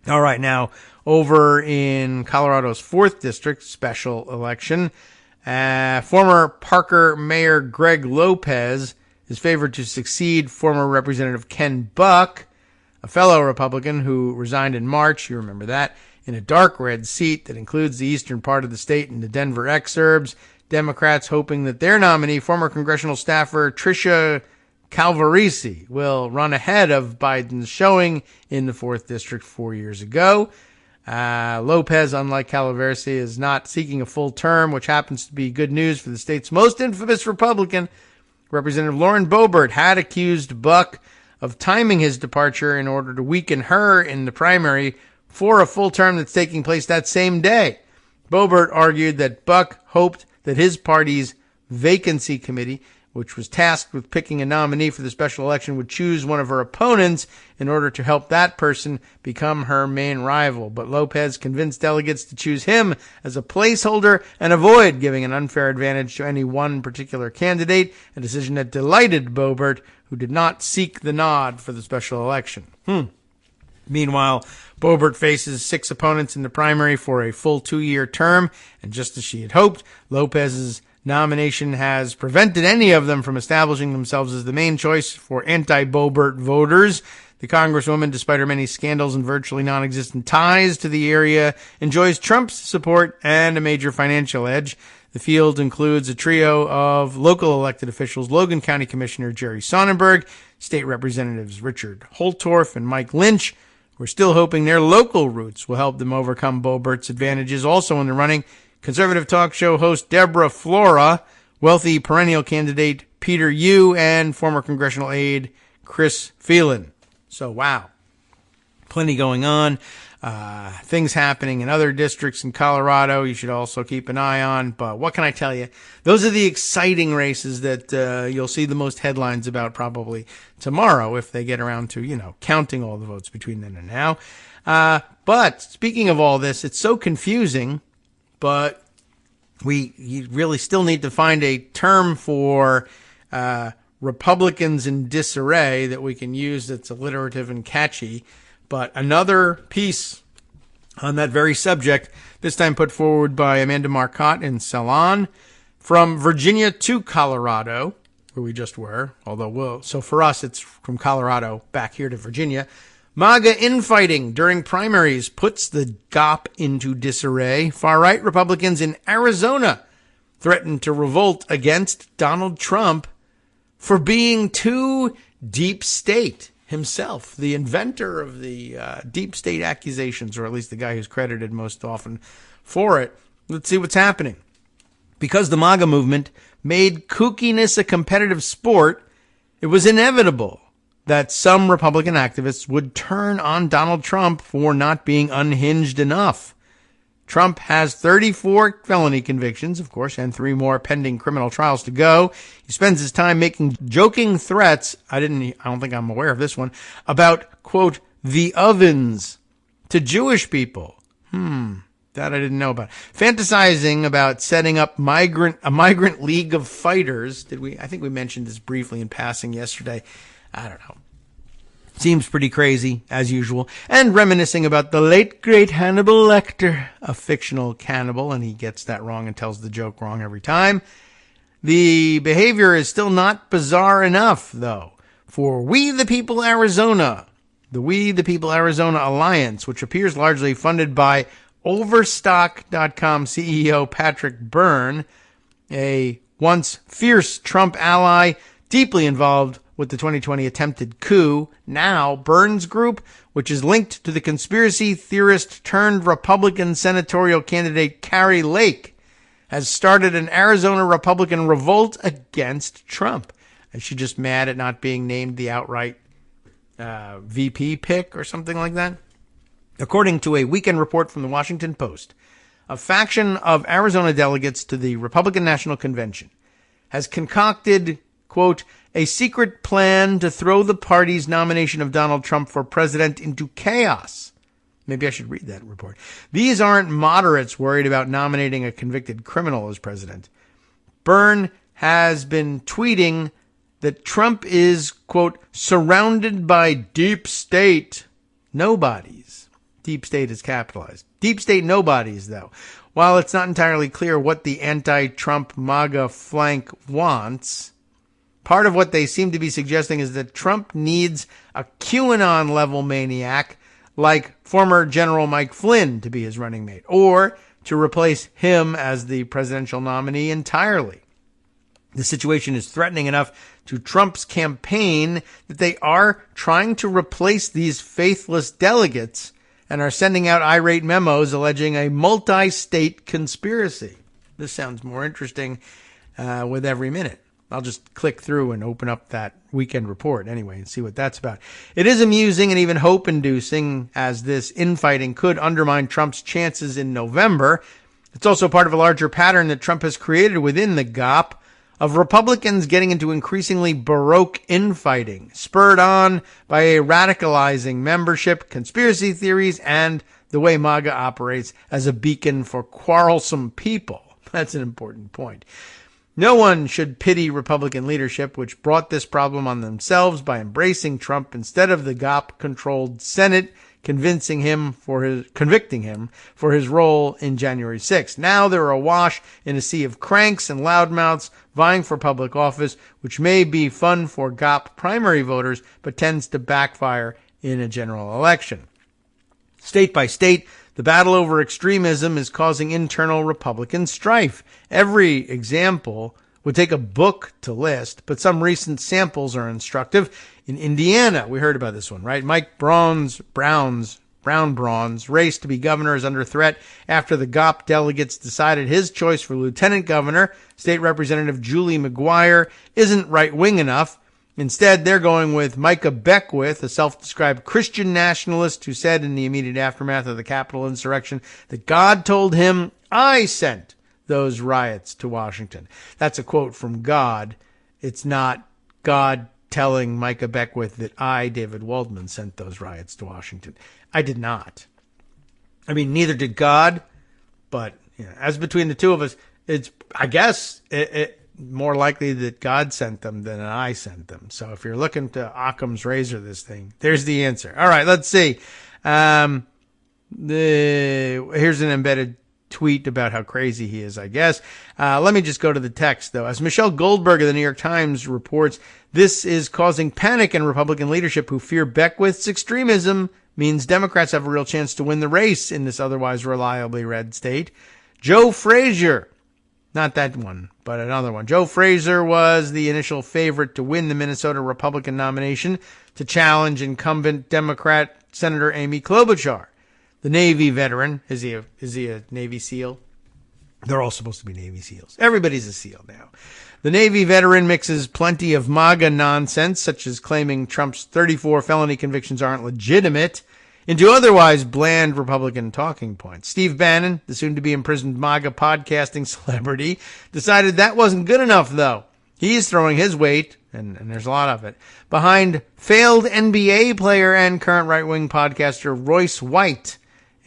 All right, now, over in Colorado's 4th District special election, former Parker Mayor Greg Lopez is favored to succeed former Representative Ken Buck, a fellow Republican who resigned in March, you remember that, in a dark red seat that includes the eastern part of the state and the Denver exurbs. Democrats hoping that their nominee, former congressional staffer Tricia Calvarisi, will run ahead of Biden's showing in the 4th District 4 years ago. Lopez, unlike Calvarisi, is not seeking a full term, which happens to be good news for the state's most infamous Republican. Representative Lauren Boebert had accused Buck of timing his departure in order to weaken her in the primary for a full term that's taking place that same day. Boebert argued that Buck hoped that his party's vacancy committee, which was tasked with picking a nominee for the special election, would choose one of her opponents in order to help that person become her main rival. But Lopez convinced delegates to choose him as a placeholder and avoid giving an unfair advantage to any one particular candidate, a decision that delighted Boebert, who did not seek the nod for the special election. Meanwhile, Boebert faces 6 opponents in the primary for a full 2-year term, and just as she had hoped, Lopez's nomination has prevented any of them from establishing themselves as the main choice for anti-Boebert voters. The Congresswoman, despite her many scandals and virtually non-existent ties to the area, enjoys Trump's support and a major financial edge. The field includes a trio of local elected officials: Logan County Commissioner Jerry Sonnenberg, State Representatives Richard Holtorf and Mike Lynch. We're still hoping their local roots will help them overcome Boebert's advantages. Also in the running, conservative talk show host Deborah Flora, wealthy perennial candidate Peter Yu, and former congressional aide Chris Phelan. So, wow. Plenty going on. Things happening in other districts in Colorado you should also keep an eye on. But what can I tell you? Those are the exciting races that you'll see the most headlines about probably tomorrow if they get around to, counting all the votes between then and now. But speaking of all this, it's so confusing, but you really still need to find a term for Republicans in disarray that we can use that's alliterative and catchy. But another piece on that very subject, this time put forward by Amanda Marcotte in Salon, from Virginia to Colorado, where we just were, so for us it's from Colorado back here to Virginia. MAGA infighting during primaries puts the GOP into disarray. Far-right Republicans in Arizona threaten to revolt against Donald Trump for being too deep state himself, the inventor of the deep state accusations, or at least the guy who's credited most often for it. Let's see what's happening. Because the MAGA movement made kookiness a competitive sport, it was inevitable that some Republican activists would turn on Donald Trump for not being unhinged enough. Trump has 34 felony convictions, of course, and 3 more pending criminal trials to go. He spends his time making joking threats, I don't think I'm aware of this one, about, quote, the ovens to Jewish people. That I didn't know about. Fantasizing about setting up a migrant league of fighters. I think we mentioned this briefly in passing yesterday. I don't know. Seems pretty crazy, as usual. And reminiscing about the late, great Hannibal Lecter, a fictional cannibal, and he gets that wrong and tells the joke wrong every time. The behavior is still not bizarre enough, though, for We the People Arizona, the We the People Arizona Alliance, which appears largely funded by Overstock.com CEO Patrick Byrne, a once fierce Trump ally, deeply involved with the 2020 attempted coup. Now, Byrne's group, which is linked to the conspiracy theorist turned Republican senatorial candidate Kari Lake, has started an Arizona Republican revolt against Trump. Is she just mad at not being named the outright VP pick or something like that? According to a weekend report from the Washington Post, a faction of Arizona delegates to the Republican National Convention has concocted, quote, a secret plan to throw the party's nomination of Donald Trump for president into chaos. Maybe I should read that report. These aren't moderates worried about nominating a convicted criminal as president. Byrne has been tweeting that Trump is, quote, surrounded by deep state nobodies. Deep state is capitalized. Deep state nobodies, though. While it's not entirely clear what the anti-Trump MAGA flank wants, part of what they seem to be suggesting is that Trump needs a QAnon-level maniac like former General Mike Flynn to be his running mate, or to replace him as the presidential nominee entirely. The situation is threatening enough to Trump's campaign that they are trying to replace these faithless delegates and are sending out irate memos alleging a multi-state conspiracy. This sounds more interesting with every minute. I'll just click through and open up that weekend report anyway and see what that's about. It is amusing and even hope-inducing, as this infighting could undermine Trump's chances in November. It's also part of a larger pattern that Trump has created within the GOP of Republicans getting into increasingly baroque infighting, spurred on by a radicalizing membership, conspiracy theories, and the way MAGA operates as a beacon for quarrelsome people. That's an important point. No one should pity Republican leadership, which brought this problem on themselves by embracing Trump instead of the GOP-controlled Senate convicting him for his role in January 6th. Now they're awash in a sea of cranks and loudmouths vying for public office, which may be fun for GOP primary voters, but tends to backfire in a general election. State by state, the battle over extremism is causing internal Republican strife. Every example would take a book to list, but some recent samples are instructive. In Indiana, we heard about this one, right? Mike Brown's race to be governor is under threat after the GOP delegates decided his choice for lieutenant governor, State Representative Julie McGuire, isn't right-wing enough. Instead, they're going with Micah Beckwith, a self-described Christian nationalist who said in the immediate aftermath of the Capitol insurrection that God told him, I sent those riots to Washington. That's a quote from God. It's not God telling Micah Beckwith that I, David Waldman, sent those riots to Washington. I did not. I mean, neither did God, but as between the two of us, it's, I guess, more likely that God sent them than I sent them. So if you're looking to Occam's razor this thing, there's the answer. All right, let's see. Here's an embedded tweet about how crazy he is, I guess. Let me just go to the text, though. As Michelle Goldberg of the New York Times reports, this is causing panic in Republican leadership who fear Beckwith's extremism means Democrats have a real chance to win the race in this otherwise reliably red state. Joe Frazier, not that one, but another one. Joe Frazier was the initial favorite to win the Minnesota Republican nomination to challenge incumbent Democrat Senator Amy Klobuchar. The Navy veteran, is he a Navy SEAL? They're all supposed to be Navy SEALs. Everybody's a SEAL now. The Navy veteran mixes plenty of MAGA nonsense, such as claiming Trump's 34 felony convictions aren't legitimate, into otherwise bland Republican talking points. Steve Bannon, the soon-to-be imprisoned MAGA podcasting celebrity, decided that wasn't good enough, though. He's throwing his weight, and there's a lot of it, behind failed NBA player and current right-wing podcaster Royce White,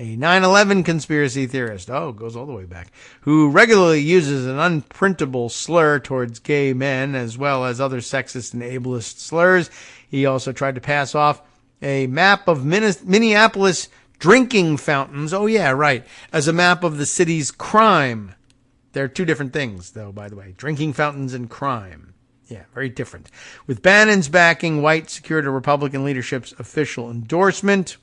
a 9/11 conspiracy theorist, goes all the way back, who regularly uses an unprintable slur towards gay men as well as other sexist and ableist slurs. He also tried to pass off a map of Minneapolis drinking fountains, as a map of the city's crime. They're two different things, though, by the way, drinking fountains and crime. Yeah, very different. With Bannon's backing, White secured a Republican leadership's official endorsement.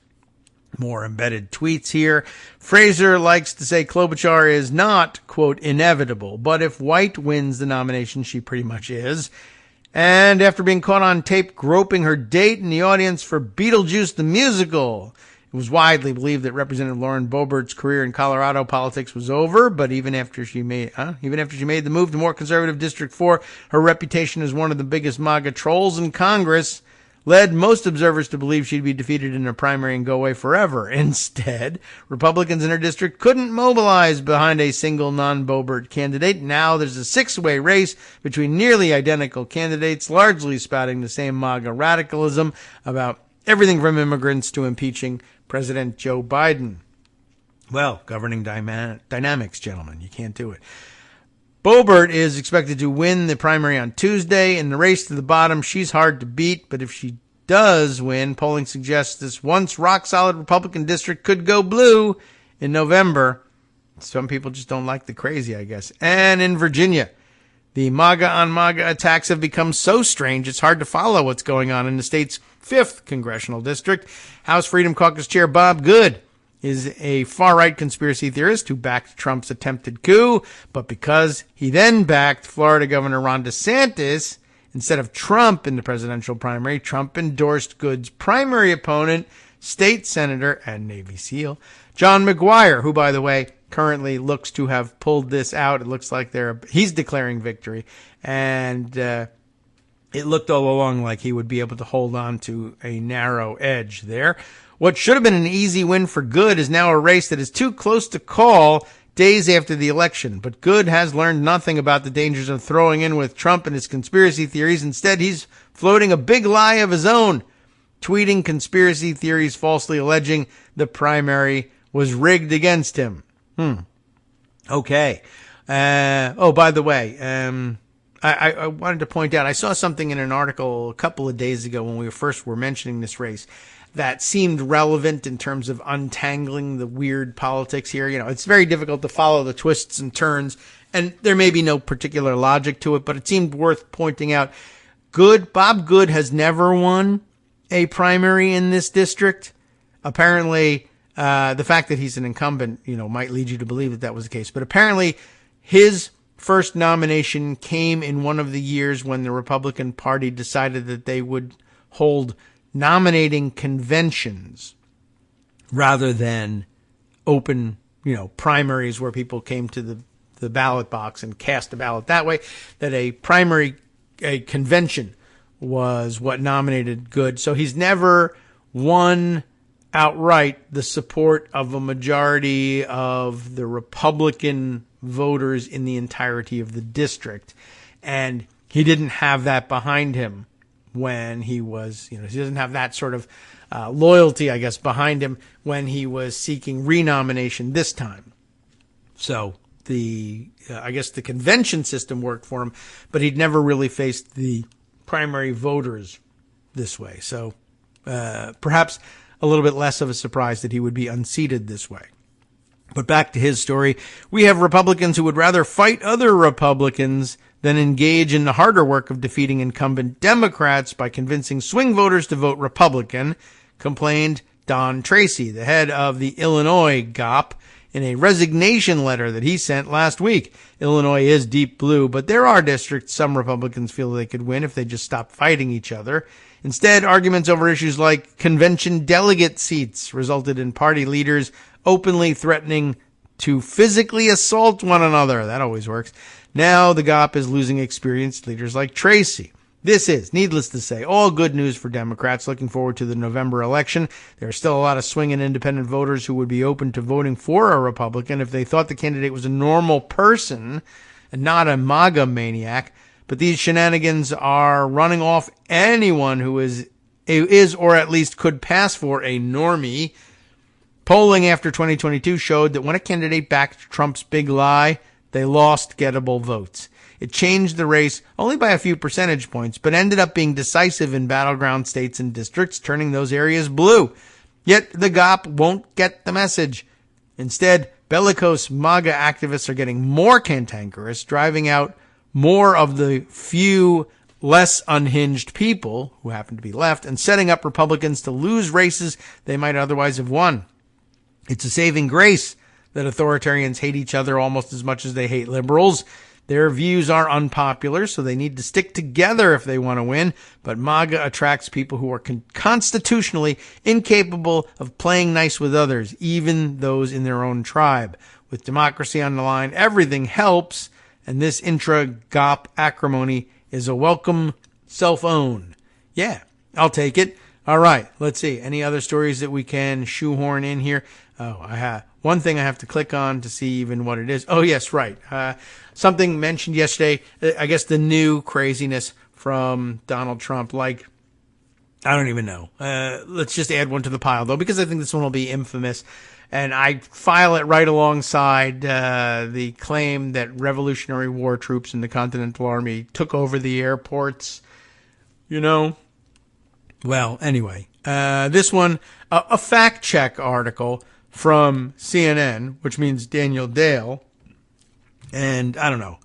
More embedded tweets here. Fraser likes to say Klobuchar is not, quote, inevitable, but if White wins the nomination, she pretty much is. And after being caught on tape groping her date in the audience for Beetlejuice the musical, It was widely believed that Representative Lauren Boebert's career in Colorado politics was over, but even after she made the move to more conservative District 4, her reputation as one of the biggest MAGA trolls in Congress led most observers to believe she'd be defeated in a primary and go away forever. Instead, Republicans in her district couldn't mobilize behind a single non-Boebert candidate. Now there's a six-way race between nearly identical candidates, largely spouting the same MAGA radicalism about everything from immigrants to impeaching President Joe Biden. Well, governing dynamics, gentlemen. You can't do it. Boebert is expected to win the primary on Tuesday. In the race to the bottom, she's hard to beat, but if she does win, polling suggests this once rock-solid Republican district could go blue in November. Some people just don't like the crazy, I guess. And in Virginia, the MAGA-on-MAGA attacks have become so strange it's hard to follow what's going on in the state's 5th congressional district. House Freedom Caucus Chair Bob Good is a far-right conspiracy theorist who backed Trump's attempted coup, but because he then backed Florida Governor Ron DeSantis instead of Trump in the presidential primary, Trump endorsed Good's primary opponent, State Senator and Navy SEAL John McGuire, who, by the way, currently looks to have pulled this out. It looks like he's declaring victory, and it looked all along like he would be able to hold on to a narrow edge there. What should have been an easy win for Good is now a race that is too close to call days after the election. But Good has learned nothing about the dangers of throwing in with Trump and his conspiracy theories. Instead, he's floating a big lie of his own, tweeting conspiracy theories falsely alleging the primary was rigged against him. Okay. By the way, I wanted to point out, I saw something in an article a couple of days ago when we first were mentioning this race that seemed relevant in terms of untangling the weird politics here. You know, it's very difficult to follow the twists and turns, and there may be no particular logic to it, but it seemed worth pointing out. Bob Good has never won a primary in this district. Apparently, the fact that he's an incumbent, might lead you to believe that was the case. But apparently, his first nomination came in one of the years when the Republican Party decided that they would hold nominating conventions rather than open, primaries where people came to the ballot box and cast a ballot that way, that a convention was what nominated Good. So he's never won outright the support of a majority of the Republican voters in the entirety of the district. And he didn't have that behind him when he was, he doesn't have that sort of loyalty, I guess, behind him when he was seeking renomination this time. So I guess the convention system worked for him, but he'd never really faced the primary voters this way. So perhaps a little bit less of a surprise that he would be unseated this way. But back to his story, we have Republicans who would rather fight other Republicans than engage in the harder work of defeating incumbent Democrats by convincing swing voters to vote Republican, complained Don Tracy, the head of the Illinois GOP, in a resignation letter that he sent last week. Illinois is deep blue, but there are districts some Republicans feel they could win if they just stop fighting each other. Instead, arguments over issues like convention delegate seats resulted in party leaders openly threatening to physically assault one another. That always works. Now the GOP is losing experienced leaders like Tracy. This is, needless to say, all good news for Democrats looking forward to the November election. There are still a lot of swinging independent voters who would be open to voting for a Republican if they thought the candidate was a normal person and not a MAGA maniac. But these shenanigans are running off anyone who is or at least could pass for a normie. Polling after 2022 showed that when a candidate backed Trump's big lie, they lost gettable votes. It changed the race only by a few percentage points, but ended up being decisive in battleground states and districts, turning those areas blue. Yet the GOP won't get the message. Instead, bellicose MAGA activists are getting more cantankerous, driving out more of the few less unhinged people who happen to be left, and setting up Republicans to lose races they might otherwise have won. It's a saving grace that authoritarians hate each other almost as much as they hate liberals, Their views are unpopular, so they need to stick together if they want to win. But MAGA attracts people who are constitutionally incapable of playing nice with others, even those in their own tribe. With democracy on the line, everything helps, and this intra-GOP acrimony is a welcome self-own. Yeah, I'll take it. All right, let's see. Any other stories that we can shoehorn in here? Oh, I have one thing I have to click on to see even what it is. Oh, yes, right. Something mentioned yesterday, I guess the new craziness from Donald Trump. Like, I don't even know. Let's just add one to the pile, though, because I think this one will be infamous. And I file it right alongside the claim that Revolutionary War troops in the Continental Army took over the airports. You know? Well, anyway, this one, a fact check article from CNN, which means Daniel Dale. And I don't know.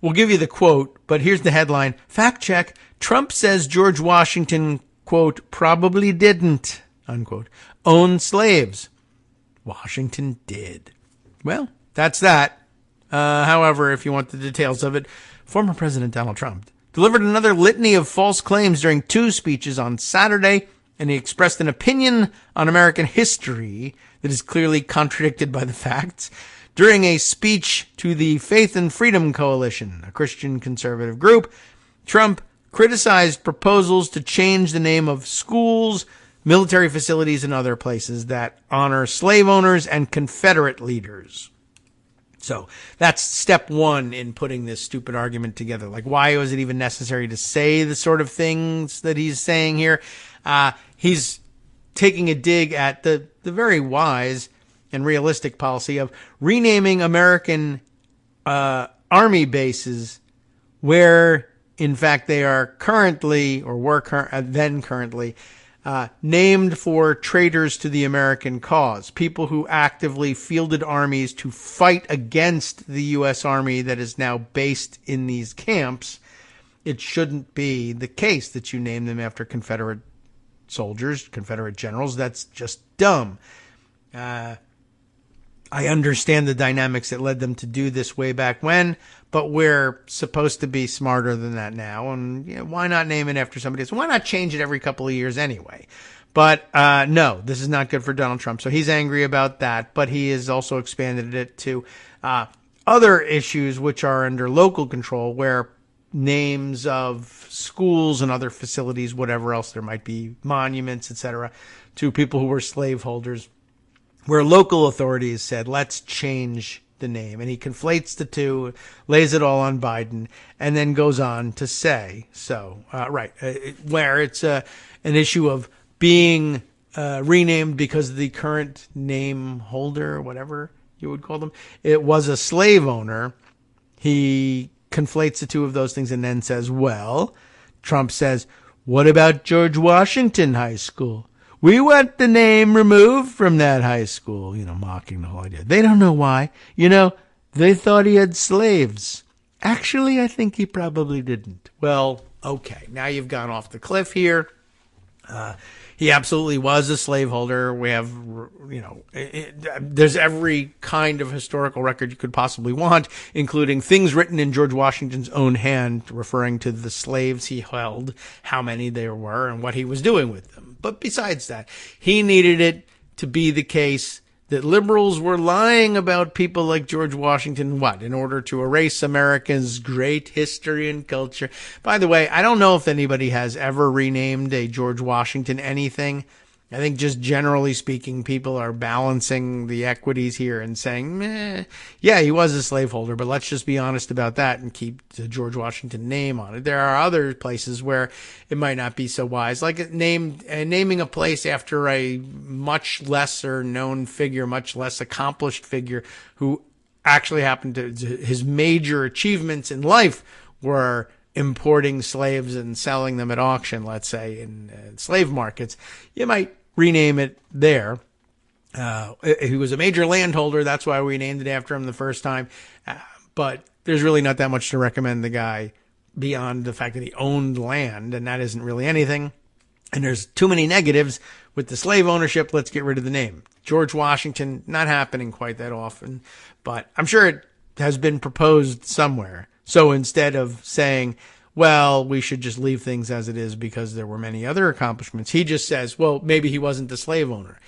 We'll give you the quote, but here's the headline. Fact check. Trump says George Washington, quote, probably didn't, unquote, own slaves. Washington did. Well, that's that. However, if you want the details of it, former President Donald Trump delivered another litany of false claims during 2 speeches on Saturday, and he expressed an opinion on American history that is clearly contradicted by the facts. During a speech to the Faith and Freedom Coalition, a Christian conservative group, Trump criticized proposals to change the name of schools, military facilities, and other places that honor slave owners and Confederate leaders. So that's step one in putting this stupid argument together. Like, why was it even necessary to say the sort of things that he's saying here? He's taking a dig at the very wise and realistic policy of renaming American army bases where, in fact, they are currently, or were then currently, named for traitors to the American cause, people who actively fielded armies to fight against the U.S. Army that is now based in these camps. It shouldn't be the case that you name them after Confederate soldiers, Confederate generals. That's just dumb. I understand the dynamics that led them to do this way back when, but we're supposed to be smarter than that now. And why not name it after somebody else? Why not change it every couple of years anyway? But no, this is not good for Donald Trump. So he's angry about that, but he has also expanded it to other issues which are under local control, where names of schools and other facilities, whatever else there might be, monuments, etc., to people who were slaveholders, where local authorities said, let's change the name. And he conflates the two, lays it all on Biden, and then goes on to say, where it's an issue of being renamed because the current name holder, whatever you would call them, it was a slave owner. He conflates the two of those things and then says, well, Trump says, what about George Washington High School? We want the name removed from that high school, mocking the whole idea. They don't know why. They thought he had slaves. Actually, I think he probably didn't. Well, okay. Now you've gone off the cliff here. He absolutely was a slaveholder. We have, there's every kind of historical record you could possibly want, including things written in George Washington's own hand, referring to the slaves he held, how many there were, and what he was doing with them. But besides that, he needed it to be the case that liberals were lying about people like George Washington, in order to erase America's great history and culture. By the way, I don't know if anybody has ever renamed a George Washington anything. I think just generally speaking, people are balancing the equities here and saying, yeah, he was a slaveholder, but let's just be honest about that and keep the George Washington name on it. There are other places where it might not be so wise, like naming a place after a much lesser known figure, much less accomplished figure who actually happened to, his major achievements in life were importing slaves and selling them at auction, let's say, in slave markets. You might rename it there. He was a major landholder. That's why we named it after him the first time. But there's really not that much to recommend the guy beyond the fact that he owned land, and that isn't really anything. And there's too many negatives with the slave ownership. Let's get rid of the name. George Washington, not happening quite that often, but I'm sure it has been proposed somewhere. So instead of saying, well, we should just leave things as it is because there were many other accomplishments, he just says, well, maybe he wasn't the slave owner.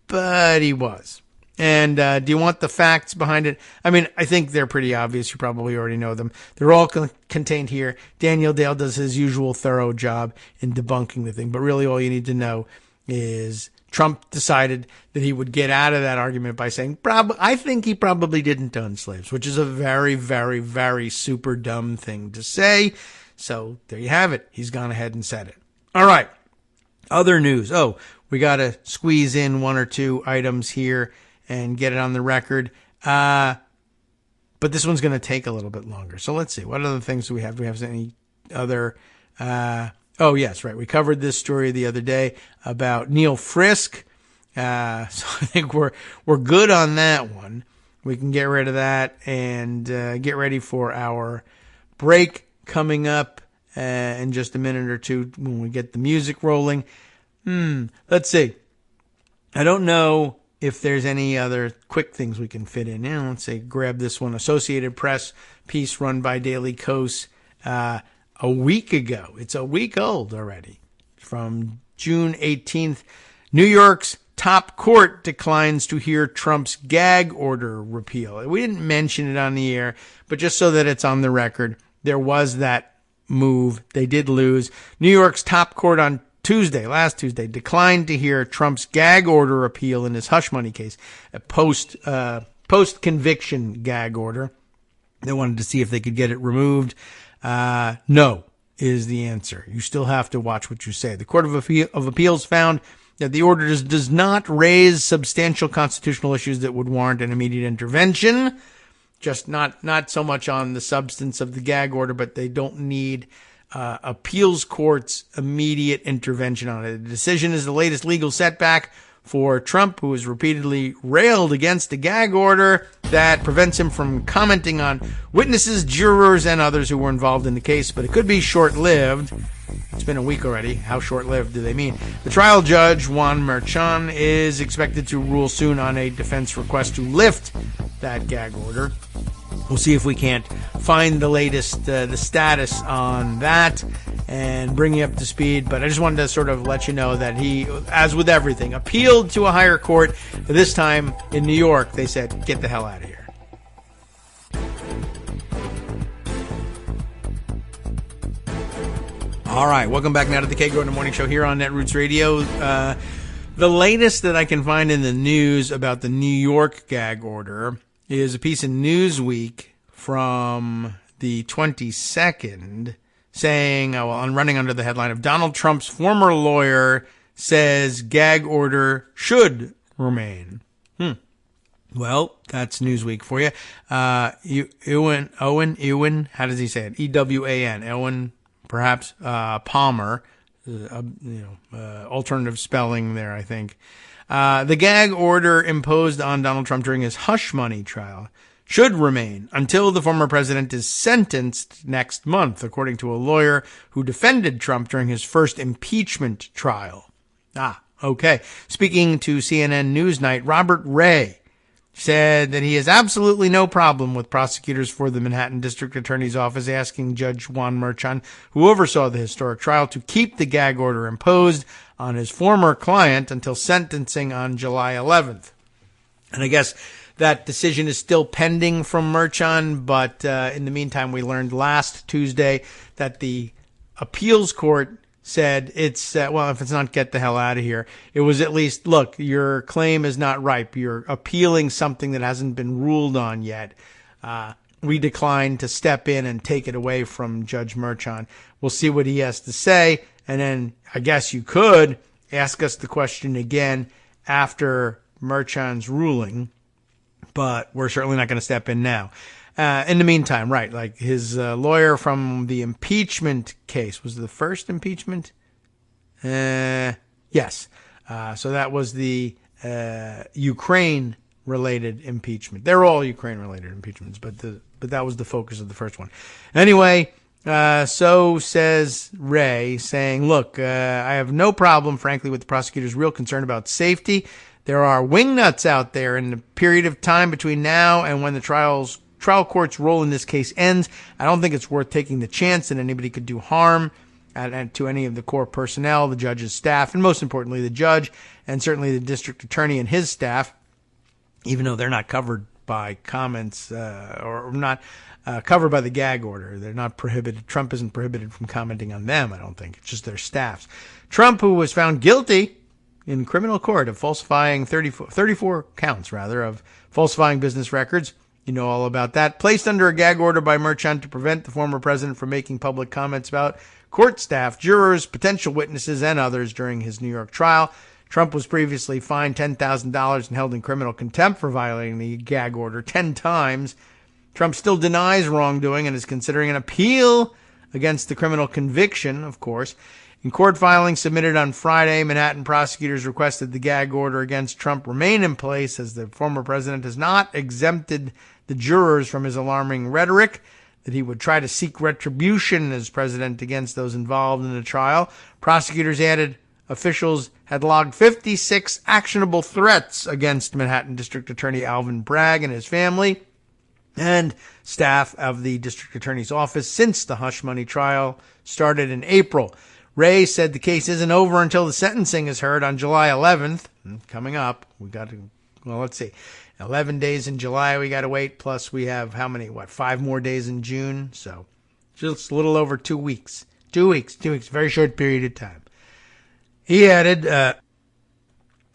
But he was. And do you want the facts behind it? I mean, I think they're pretty obvious. You probably already know them. They're all contained here. Daniel Dale does his usual thorough job in debunking the thing. But really all you need to know is Trump decided that he would get out of that argument by saying, I think he probably didn't own slaves, which is a very, very, very super dumb thing to say. So there you have it. He's gone ahead and said it. All right. Other news. Oh, we got to squeeze in one or two items here and get it on the record. But this one's going to take a little bit longer. So let's see. What other things do we have? Do we have any other... Oh, yes, right. We covered this story the other day about Neil Frisk. So I think we're good on that one. We can get rid of that and get ready for our break coming up in just a minute or two when we get the music rolling. Let's see. I don't know if there's any other quick things we can fit in. Now, let's say grab this one. Associated Press piece run by Daily Kos. A week ago. It's a week old already. From June 18th. New York's top court declines to hear Trump's gag order repeal. We didn't mention it on the air, but just so that it's on the record, there was that move. They did lose. New York's top court on last Tuesday, declined to hear Trump's gag order appeal in his hush money case, a post-conviction gag order. They wanted to see if they could get it removed. No is the answer. You still have to watch what you say. The Court of Appeals found that the order does not raise substantial constitutional issues that would warrant an immediate intervention. Just not so much on the substance of the gag order, but they don't need appeals court's immediate intervention on it. The decision is the latest legal setback for Trump, who has repeatedly railed against the gag order that prevents him from commenting on witnesses, jurors, and others who were involved in the case. But it could be short-lived. It's been a week already. How short-lived do they mean? The trial judge, Juan Merchan, is expected to rule soon on a defense request to lift that gag order. We'll see if we can't find the latest, the status on that and bring you up to speed. But I just wanted to sort of let you know that he, as with everything, appealed to a higher court. This time in New York, they said, get the hell out of here. All right, welcome back now to the Kagro in the Morning Show here on Netroots Radio. The latest that I can find in the news about the New York gag order is a piece in Newsweek from the 22nd saying, I'm running under the headline of Donald Trump's former lawyer says gag order should remain. Well, that's Newsweek for you. Ewan, how does he say it? E-W-A-N, Ewan, perhaps, Palmer, alternative spelling there, I think. The gag order imposed on Donald Trump during his hush money trial should remain until the former president is sentenced next month, according to a lawyer who defended Trump during his first impeachment trial. Okay. Speaking to CNN Newsnight, Robert Ray said that he has absolutely no problem with prosecutors for the Manhattan District Attorney's Office asking Judge Juan Merchan, who oversaw the historic trial, to keep the gag order imposed on his former client until sentencing on July 11th. And I guess that decision is still pending from Merchan, but in the meantime, we learned last Tuesday that the appeals court said it's, if it's not get the hell out of here, it was at least, look, your claim is not ripe. You're appealing something that hasn't been ruled on yet. We declined to step in and take it away from Judge Merchan. We'll see what he has to say. And then I guess you could ask us the question again after Merchan's ruling, but we're certainly not going to step in now. In the meantime, right, like his lawyer from the impeachment case, was the first impeachment? Yes. So that was the Ukraine-related impeachment. They're all Ukraine-related impeachments, but that was the focus of the first one. Anyway, so says Ray, saying, look, I have no problem, frankly, with the prosecutor's real concern about safety. There are wingnuts out there in the period of time between now and when the trial's trial court's role in this case ends, I don't think it's worth taking the chance that anybody could do harm to any of the court personnel, the judge's staff, and most importantly, the judge, and certainly the district attorney and his staff, even though they're not covered by comments or not covered by the gag order. They're not prohibited. Trump isn't prohibited from commenting on them, I don't think. It's just their staffs. Trump, who was found guilty in criminal court of falsifying 34 counts, of falsifying business records. You know all about that. Placed under a gag order by Merchant to prevent the former president from making public comments about court staff, jurors, potential witnesses, and others during his New York trial. Trump was previously fined $10,000 and held in criminal contempt for violating the gag order 10 times. Trump still denies wrongdoing and is considering an appeal against the criminal conviction, of course. In court filings submitted on Friday, Manhattan prosecutors requested the gag order against Trump remain in place as the former president has not exempted the jurors from his alarming rhetoric that he would try to seek retribution as president against those involved in the trial. Prosecutors added officials had logged 56 actionable threats against Manhattan District Attorney Alvin Bragg and his family and staff of the district attorney's office since the hush money trial started in April. Ray said the case isn't over until the sentencing is heard on July 11th. Coming up, let's see. 11 days in July we got to wait, plus we have 5 more days in June? So just a little over 2 weeks. 2 weeks, very short period of time. He added,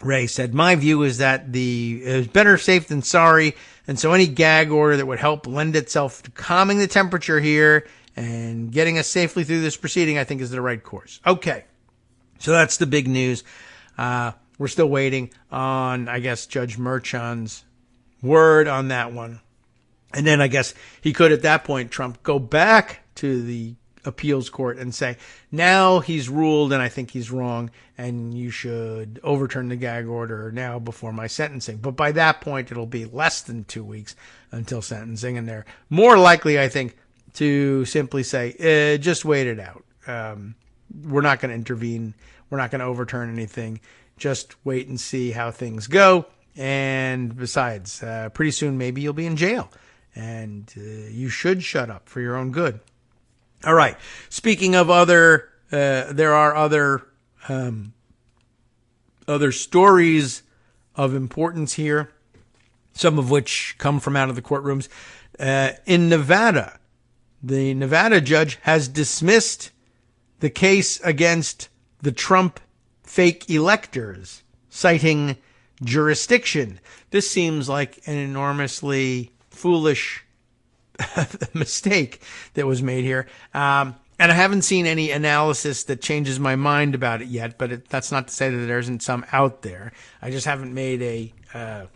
Ray said, my view is that it was better safe than sorry, and so any gag order that would help lend itself to calming the temperature here and getting us safely through this proceeding, I think is the right course. Okay, so that's the big news. We're still waiting on, I guess, Judge Merchan's word on that one. And then I guess he could, at that point, Trump, go back to the appeals court and say, now he's ruled and I think he's wrong and you should overturn the gag order now before my sentencing. But by that point, it'll be less than 2 weeks until sentencing, and they're more likely, I think, to simply say, just wait it out. We're not going to intervene. We're not going to overturn anything. Just wait and see how things go. And besides, pretty soon maybe you'll be in jail. And you should shut up for your own good. All right. Speaking of there are other stories of importance here, some of which come from out of the courtrooms. In Nevada, the Nevada judge has dismissed the case against the Trump fake electors, citing jurisdiction. This seems like an enormously foolish mistake that was made here. And I haven't seen any analysis that changes my mind about it yet, but that's not to say that there isn't some out there. I just haven't made a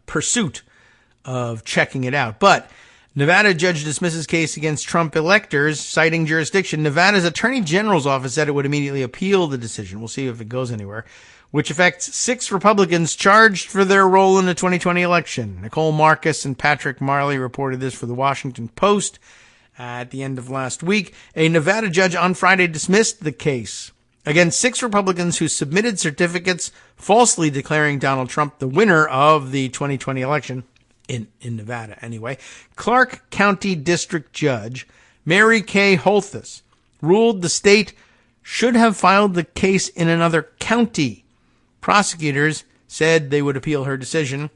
pursuit of checking it out. But Nevada judge dismisses case against Trump electors, citing jurisdiction. Nevada's Attorney General's office said it would immediately appeal the decision. We'll see if it goes anywhere, which affects 6 Republicans charged for their role in the 2020 election. Nicole Marcus and Patrick Marley reported this for the Washington Post at the end of last week. A Nevada judge on Friday dismissed the case against 6 Republicans who submitted certificates falsely declaring Donald Trump the winner of the 2020 election. In Nevada, anyway. Clark County District Judge Mary Kay Holthus ruled the state should have filed the case in another county. Prosecutors said they would appeal her decision.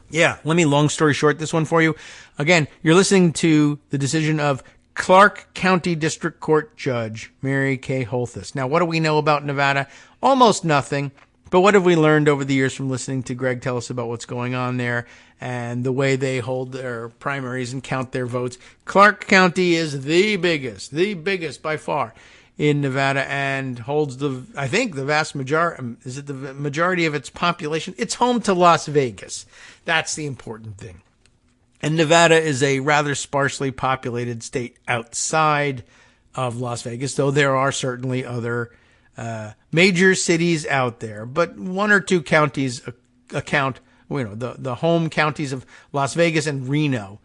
Yeah, let me long story short this one for you. Again, you're listening to the decision of Clark County District Court Judge Mary Kay Holthus. Now, what do we know about Nevada? Almost nothing. But what have we learned over the years from listening to Greg tell us about what's going on there and the way they hold their primaries and count their votes? Clark County is the biggest by far in Nevada, and holds the vast majority, is it the majority of its population? It's home to Las Vegas. That's the important thing. And Nevada is a rather sparsely populated state outside of Las Vegas, though there are certainly other major cities out there, but 1 or 2 counties account, the home counties of Las Vegas and Reno.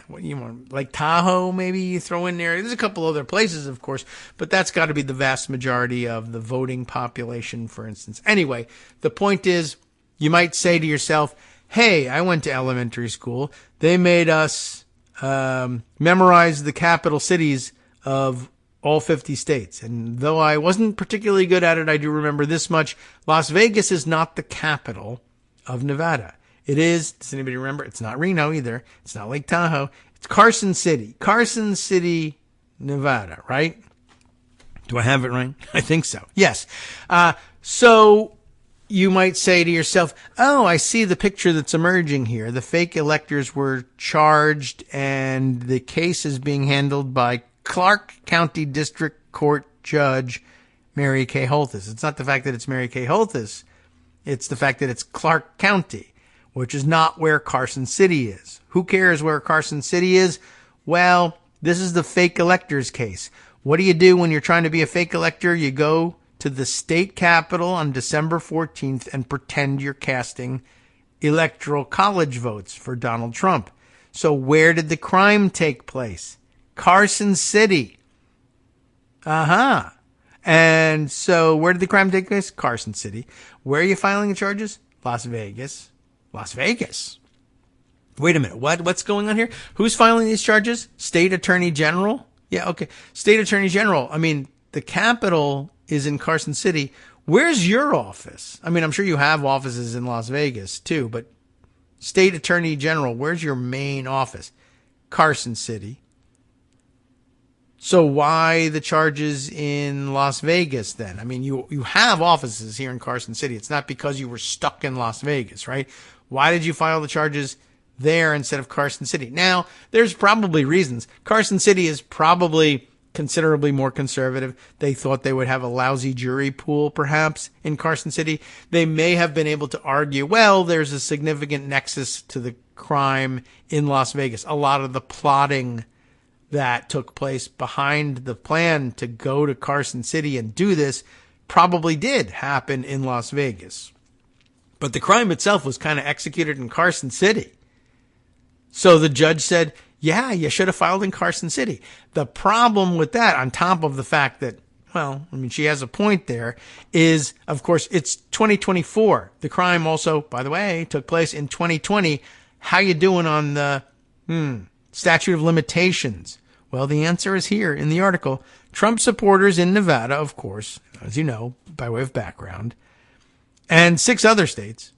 What you want, like Tahoe, maybe you throw in there. There's a couple other places, of course, but that's got to be the vast majority of the voting population, for instance. Anyway, the point is, you might say to yourself, hey, I went to elementary school. They made us memorize the capital cities of all 50 states. And though I wasn't particularly good at it, I do remember this much. Las Vegas is not the capital of Nevada. It is, does anybody remember? It's not Reno either. It's not Lake Tahoe. It's Carson City. Carson City, Nevada, right? Do I have it right? I think so. Yes. So you might say to yourself, oh, I see the picture that's emerging here. The fake electors were charged and the case is being handled by Clark County District Court Judge Mary Kay Holthus. It's not the fact that it's Mary Kay Holthus. It's the fact that it's Clark County, which is not where Carson City is. Who cares where Carson City is? Well, this is the fake electors case. What do you do when you're trying to be a fake elector? You go to the state capitol on December 14th and pretend you're casting electoral college votes for Donald Trump. So where did the crime take place? Carson City. And so where did the crime take place? Carson City. Where are you filing the charges? Las Vegas. Las Vegas. Wait a minute. What's going on here? Who's filing these charges? State Attorney General? Yeah, okay. State Attorney General. I mean, the capital is in Carson City. Where's your office? I mean, I'm sure you have offices in Las Vegas too, but State Attorney General, where's your main office? Carson City. So why the charges in Las Vegas then? I mean, you have offices here in Carson City. It's not because you were stuck in Las Vegas, right? Why did you file the charges there instead of Carson City? Now, there's probably reasons. Carson City is probably considerably more conservative. They thought they would have a lousy jury pool, perhaps, in Carson City. They may have been able to argue, well, there's a significant nexus to the crime in Las Vegas. A lot of the plotting that took place behind the plan to go to Carson City and do this probably did happen in Las Vegas. But the crime itself was kind of executed in Carson City. So the judge said, yeah, you should have filed in Carson City. The problem with that, on top of the fact that, well, I mean, she has a point there, is, of course, it's 2024. The crime also, by the way, took place in 2020. How you doing on the statute of limitations? Well, the answer is here in the article. Trump supporters in Nevada, of course, as you know, by way of background, and 6 other states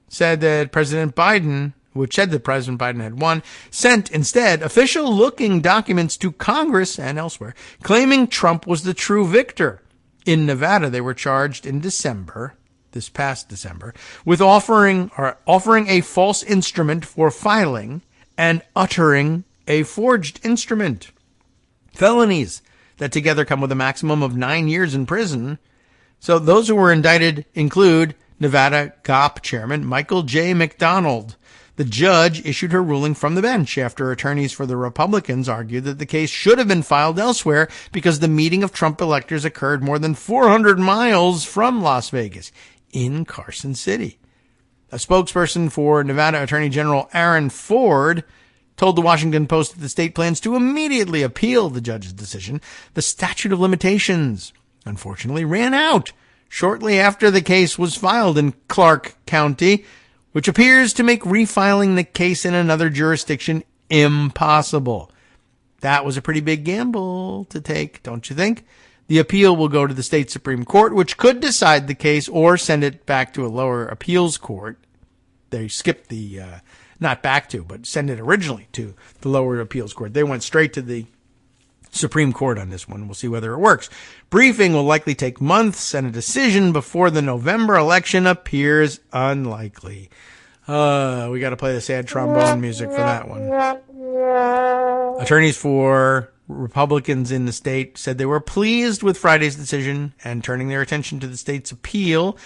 said that President Biden had won, sent instead official-looking documents to Congress and elsewhere, claiming Trump was the true victor. In Nevada, they were charged in December, this past December, with offering a false instrument for filing and uttering a forged instrument. Felonies that together come with a maximum of 9 years in prison. So those who were indicted include Nevada GOP chairman Michael J. McDonald. The judge issued her ruling from the bench after attorneys for the Republicans argued that the case should have been filed elsewhere because the meeting of Trump electors occurred more than 400 miles from Las Vegas, in Carson City. A spokesperson for Nevada Attorney General Aaron Ford told the Washington Post that the state plans to immediately appeal the judge's decision. The statute of limitations, unfortunately, ran out shortly after the case was filed in Clark County, which appears to make refiling the case in another jurisdiction impossible. That was a pretty big gamble to take, don't you think? The appeal will go to the state Supreme Court, which could decide the case or send it back to a lower appeals court. They skipped the, not back to, but send it originally to the lower appeals court. They went straight to the Supreme Court on this one. We'll see whether it works. Briefing will likely take months, and a decision before the November election appears unlikely. We got to play the sad trombone music for that one. Attorneys for Republicans in the state said they were pleased with Friday's decision and turning their attention to the state's appeal.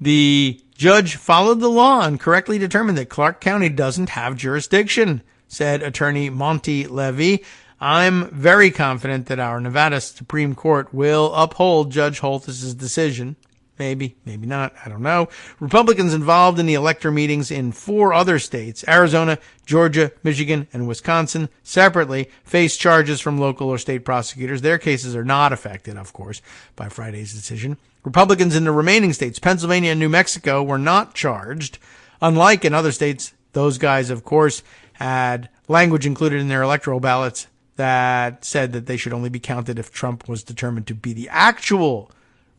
The judge followed the law and correctly determined that Clark County doesn't have jurisdiction, said Attorney Monty Levy. I'm very confident that our Nevada Supreme Court will uphold Judge Holthus's decision. Maybe, maybe not. I don't know. Republicans involved in the elector meetings in 4 other states, Arizona, Georgia, Michigan, and Wisconsin, separately face charges from local or state prosecutors. Their cases are not affected, of course, by Friday's decision. Republicans in the remaining states, Pennsylvania and New Mexico, were not charged. Unlike in other states, those guys, of course, had language included in their electoral ballots that said that they should only be counted if Trump was determined to be the actual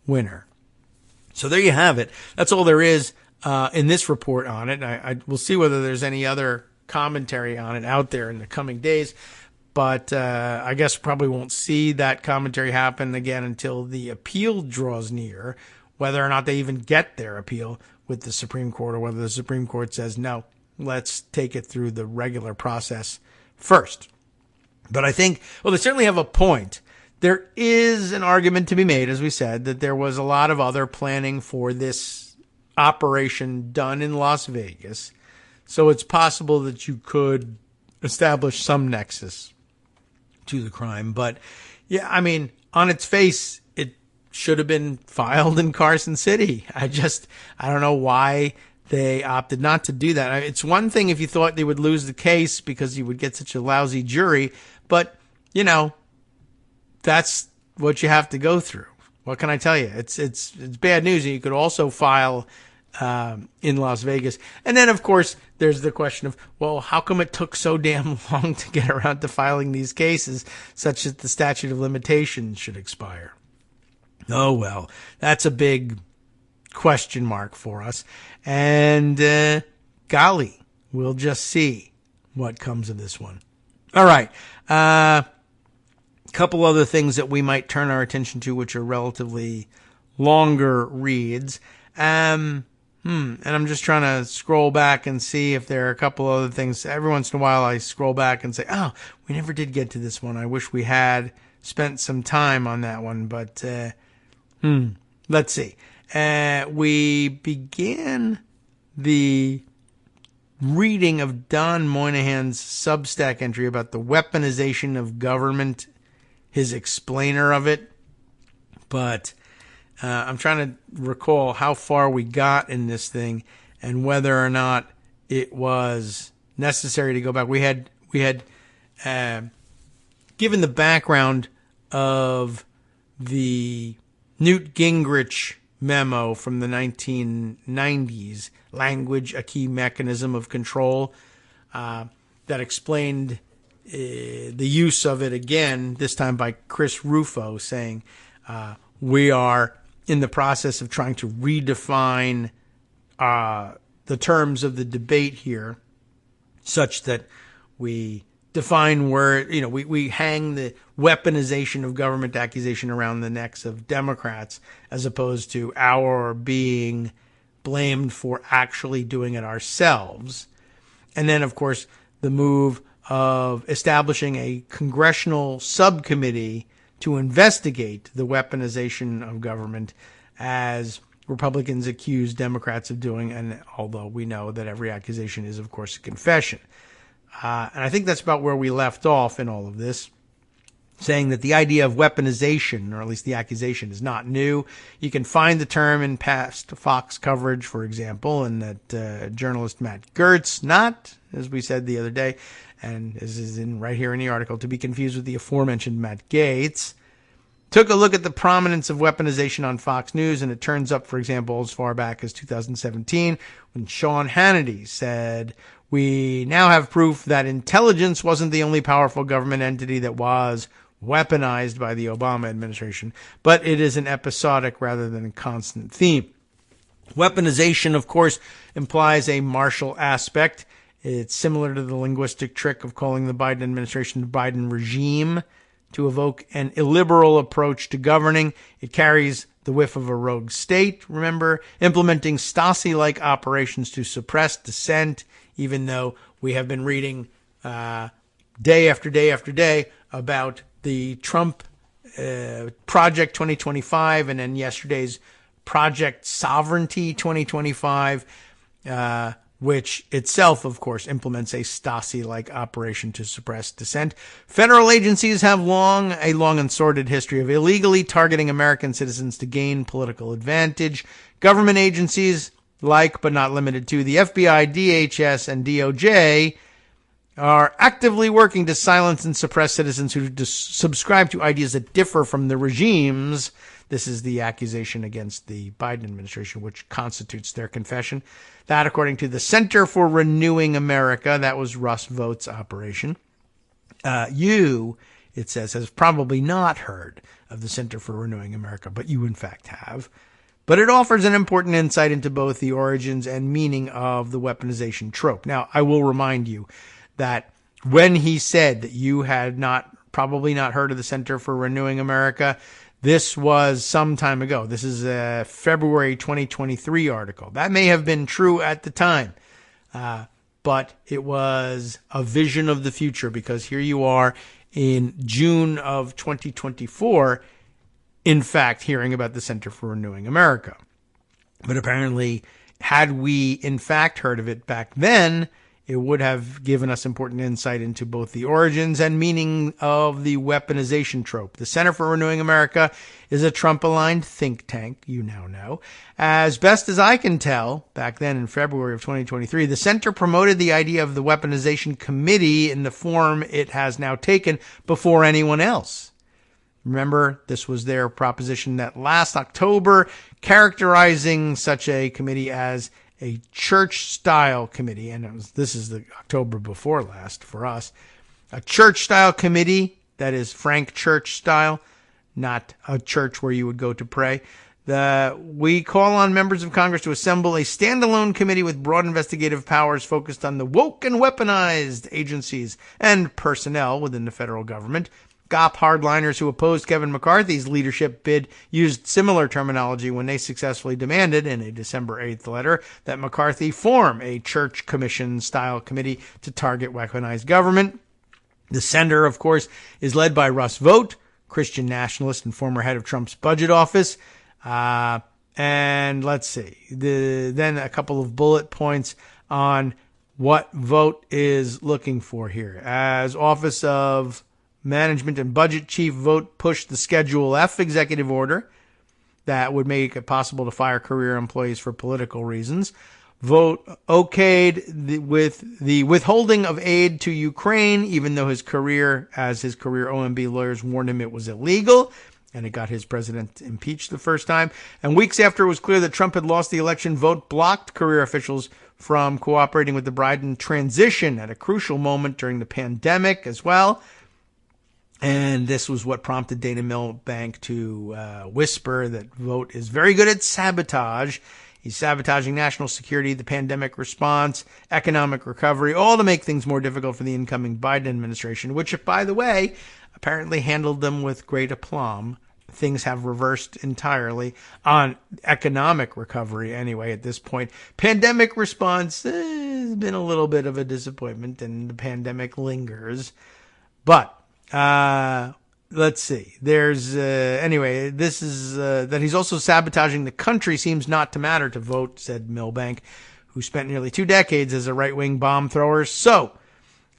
winner. So there you have it. That's all there is in this report on it. I will see whether there's any other commentary on it out there in the coming days. But I guess probably won't see that commentary happen again until the appeal draws near, whether or not they even get their appeal with the Supreme Court, or whether the Supreme Court says, no, let's take it through the regular process first. But I think, well, they certainly have a point. There is an argument to be made, as we said, that there was a lot of other planning for this operation done in Las Vegas. So it's possible that you could establish some nexus to the crime. But yeah, I mean, on its face, it should have been filed in Carson City. I don't know why they opted not to do that. It's one thing if you thought they would lose the case because you would get such a lousy jury, but, you know, that's what you have to go through. What can I tell you? It's bad news. And you could also file in Las Vegas. And then, of course, there's the question of, well, how come it took so damn long to get around to filing these cases such that the statute of limitations should expire? Oh, well, that's a big question mark for us. And golly, we'll just see what comes of this one. All right. Couple other things that we might turn our attention to, which are relatively longer reads. And I'm just trying to scroll back and see if there are a couple other things. Every once in a while I scroll back and say, oh, we never did get to this one. I wish we had spent some time on that one, but let's see. We began the reading of Don Moynihan's Substack entry about the weaponization of government, his explainer of it. But I'm trying to recall how far we got in this thing and whether or not it was necessary to go back. We had given the background of the Newt Gingrich memo from the 1990s, Language, a Key Mechanism of Control, that explained the use of it again, this time by Chris Rufo, saying we are in the process of trying to redefine the terms of the debate here such that we define where, we hang the weaponization of government accusation around the necks of Democrats as opposed to our being blamed for actually doing it ourselves. And then, of course, the move of establishing a congressional subcommittee to investigate the weaponization of government, as Republicans accuse Democrats of doing, and although we know that every accusation is, of course, a confession. And I think that's about where we left off in all of this, saying that the idea of weaponization, or at least the accusation, is not new. You can find the term in past Fox coverage, for example, and that journalist Matt Gertz, not, as we said the other day, and this is in right here in the article, to be confused with the aforementioned Matt Gaetz, took a look at the prominence of weaponization on Fox News, and it turns up, for example, as far back as 2017, when Sean Hannity said, "We now have proof that intelligence wasn't the only powerful government entity that was weaponized by the Obama administration, but it is an episodic rather than a constant theme." Weaponization, of course, implies a martial aspect. It's similar to the linguistic trick of calling the Biden administration the Biden regime to evoke an illiberal approach to governing. It carries the whiff of a rogue state, remember, implementing Stasi-like operations to suppress dissent, even though we have been reading day after day after day about the Trump Project 2025 and then yesterday's Project Sovereignty 2025, which itself, of course, implements a Stasi-like operation to suppress dissent. Federal agencies have a long and sordid history of illegally targeting American citizens to gain political advantage. Government agencies, like but not limited to the FBI, DHS, and DOJ, are actively working to silence and suppress citizens who subscribe to ideas that differ from the regime's. This is the accusation against the Biden administration, which constitutes their confession. That, according to the Center for Renewing America, that was Russ Vought's operation. You, it says, has probably not heard of the Center for Renewing America, but you in fact have. But it offers an important insight into both the origins and meaning of the weaponization trope. Now, I will remind you that when he said that you had probably not heard of the Center for Renewing America, this was some time ago. This is a February 2023 article. That may have been true at the time, but it was a vision of the future, because here you are in June of 2024, in fact, hearing about the Center for Renewing America. But apparently, had we in fact heard of it back then, it would have given us important insight into both the origins and meaning of the weaponization trope. The Center for Renewing America is a Trump-aligned think tank, you now know. As best as I can tell, back then in February of 2023, the center promoted the idea of the weaponization committee in the form it has now taken before anyone else. Remember, this was their proposition that last October, characterizing such a committee as a church-style committee, and this is the October before last for us, a church-style committee, that is Frank Church style, not a church where you would go to pray. We call on members of Congress to assemble a standalone committee with broad investigative powers focused on the woke and weaponized agencies and personnel within the federal government. GOP hardliners who opposed Kevin McCarthy's leadership bid used similar terminology when they successfully demanded in a December 8th letter that McCarthy form a church commission-style committee to target weaponized government. The center, of course, is led by Russ Vought, Christian nationalist and former head of Trump's budget office. And let's see, then a couple of bullet points on what Vought is looking for here. As Office of Management and Budget Chief, Vought pushed the Schedule F executive order that would make it possible to fire career employees for political reasons. Vought okayed the withholding of aid to Ukraine, even though his career OMB lawyers warned him it was illegal, and it got his president impeached the first time. And weeks after it was clear that Trump had lost the election, Vought blocked career officials from cooperating with the Biden transition at a crucial moment during the pandemic as well. And this was what prompted Dana Milbank to whisper that Vought is very good at sabotage. He's sabotaging national security, the pandemic response, economic recovery, all to make things more difficult for the incoming Biden administration, which, by the way, apparently handled them with great aplomb. Things have reversed entirely on economic recovery anyway at this point. Pandemic response has been a little bit of a disappointment, and the pandemic lingers. But let's see. There's anyway. This is that he's also sabotaging the country seems not to matter to Vought, said Milbank, who spent nearly 2 decades as a right-wing bomb thrower. So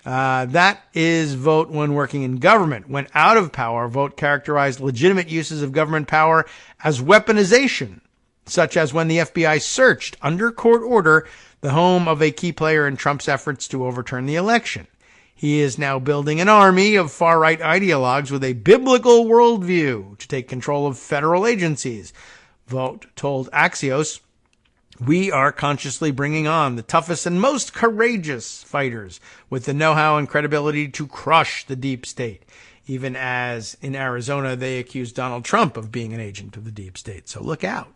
that is Vought when working in government. When out of power, Vought characterized legitimate uses of government power as weaponization, such as when the FBI searched under court order the home of a key player in Trump's efforts to overturn the election. He is now building an army of far-right ideologues with a biblical worldview to take control of federal agencies. Vought told Axios, "We are consciously bringing on the toughest and most courageous fighters with the know-how and credibility to crush the deep state," even as in Arizona they accused Donald Trump of being an agent of the deep state. So look out.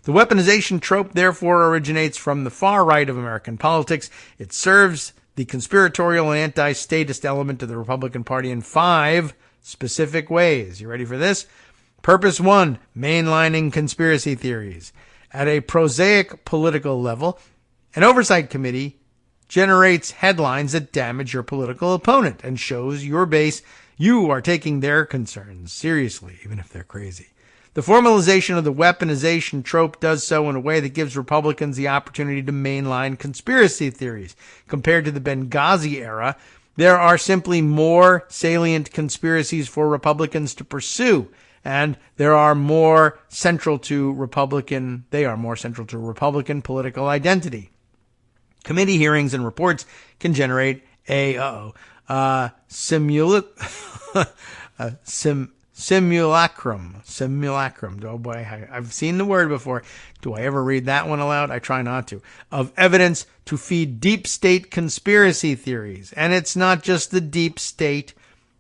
The weaponization trope therefore originates from the far right of American politics. It serves the conspiratorial and anti-statist element of the Republican Party in 5 specific ways. You ready for this? Purpose 1, mainlining conspiracy theories. At a prosaic political level, an oversight committee generates headlines that damage your political opponent and shows your base you are taking their concerns seriously, even if they're crazy. The formalization of the weaponization trope does so in a way that gives Republicans the opportunity to mainline conspiracy theories. Compared to the Benghazi era, there are simply more salient conspiracies for Republicans to pursue, and they are more central to Republican political identity. Committee hearings and reports can generate Simulacrum. Oh boy, I've seen the word before. Do I ever read that one aloud? I try not to. Of evidence to feed deep state conspiracy theories. And it's not just the deep state.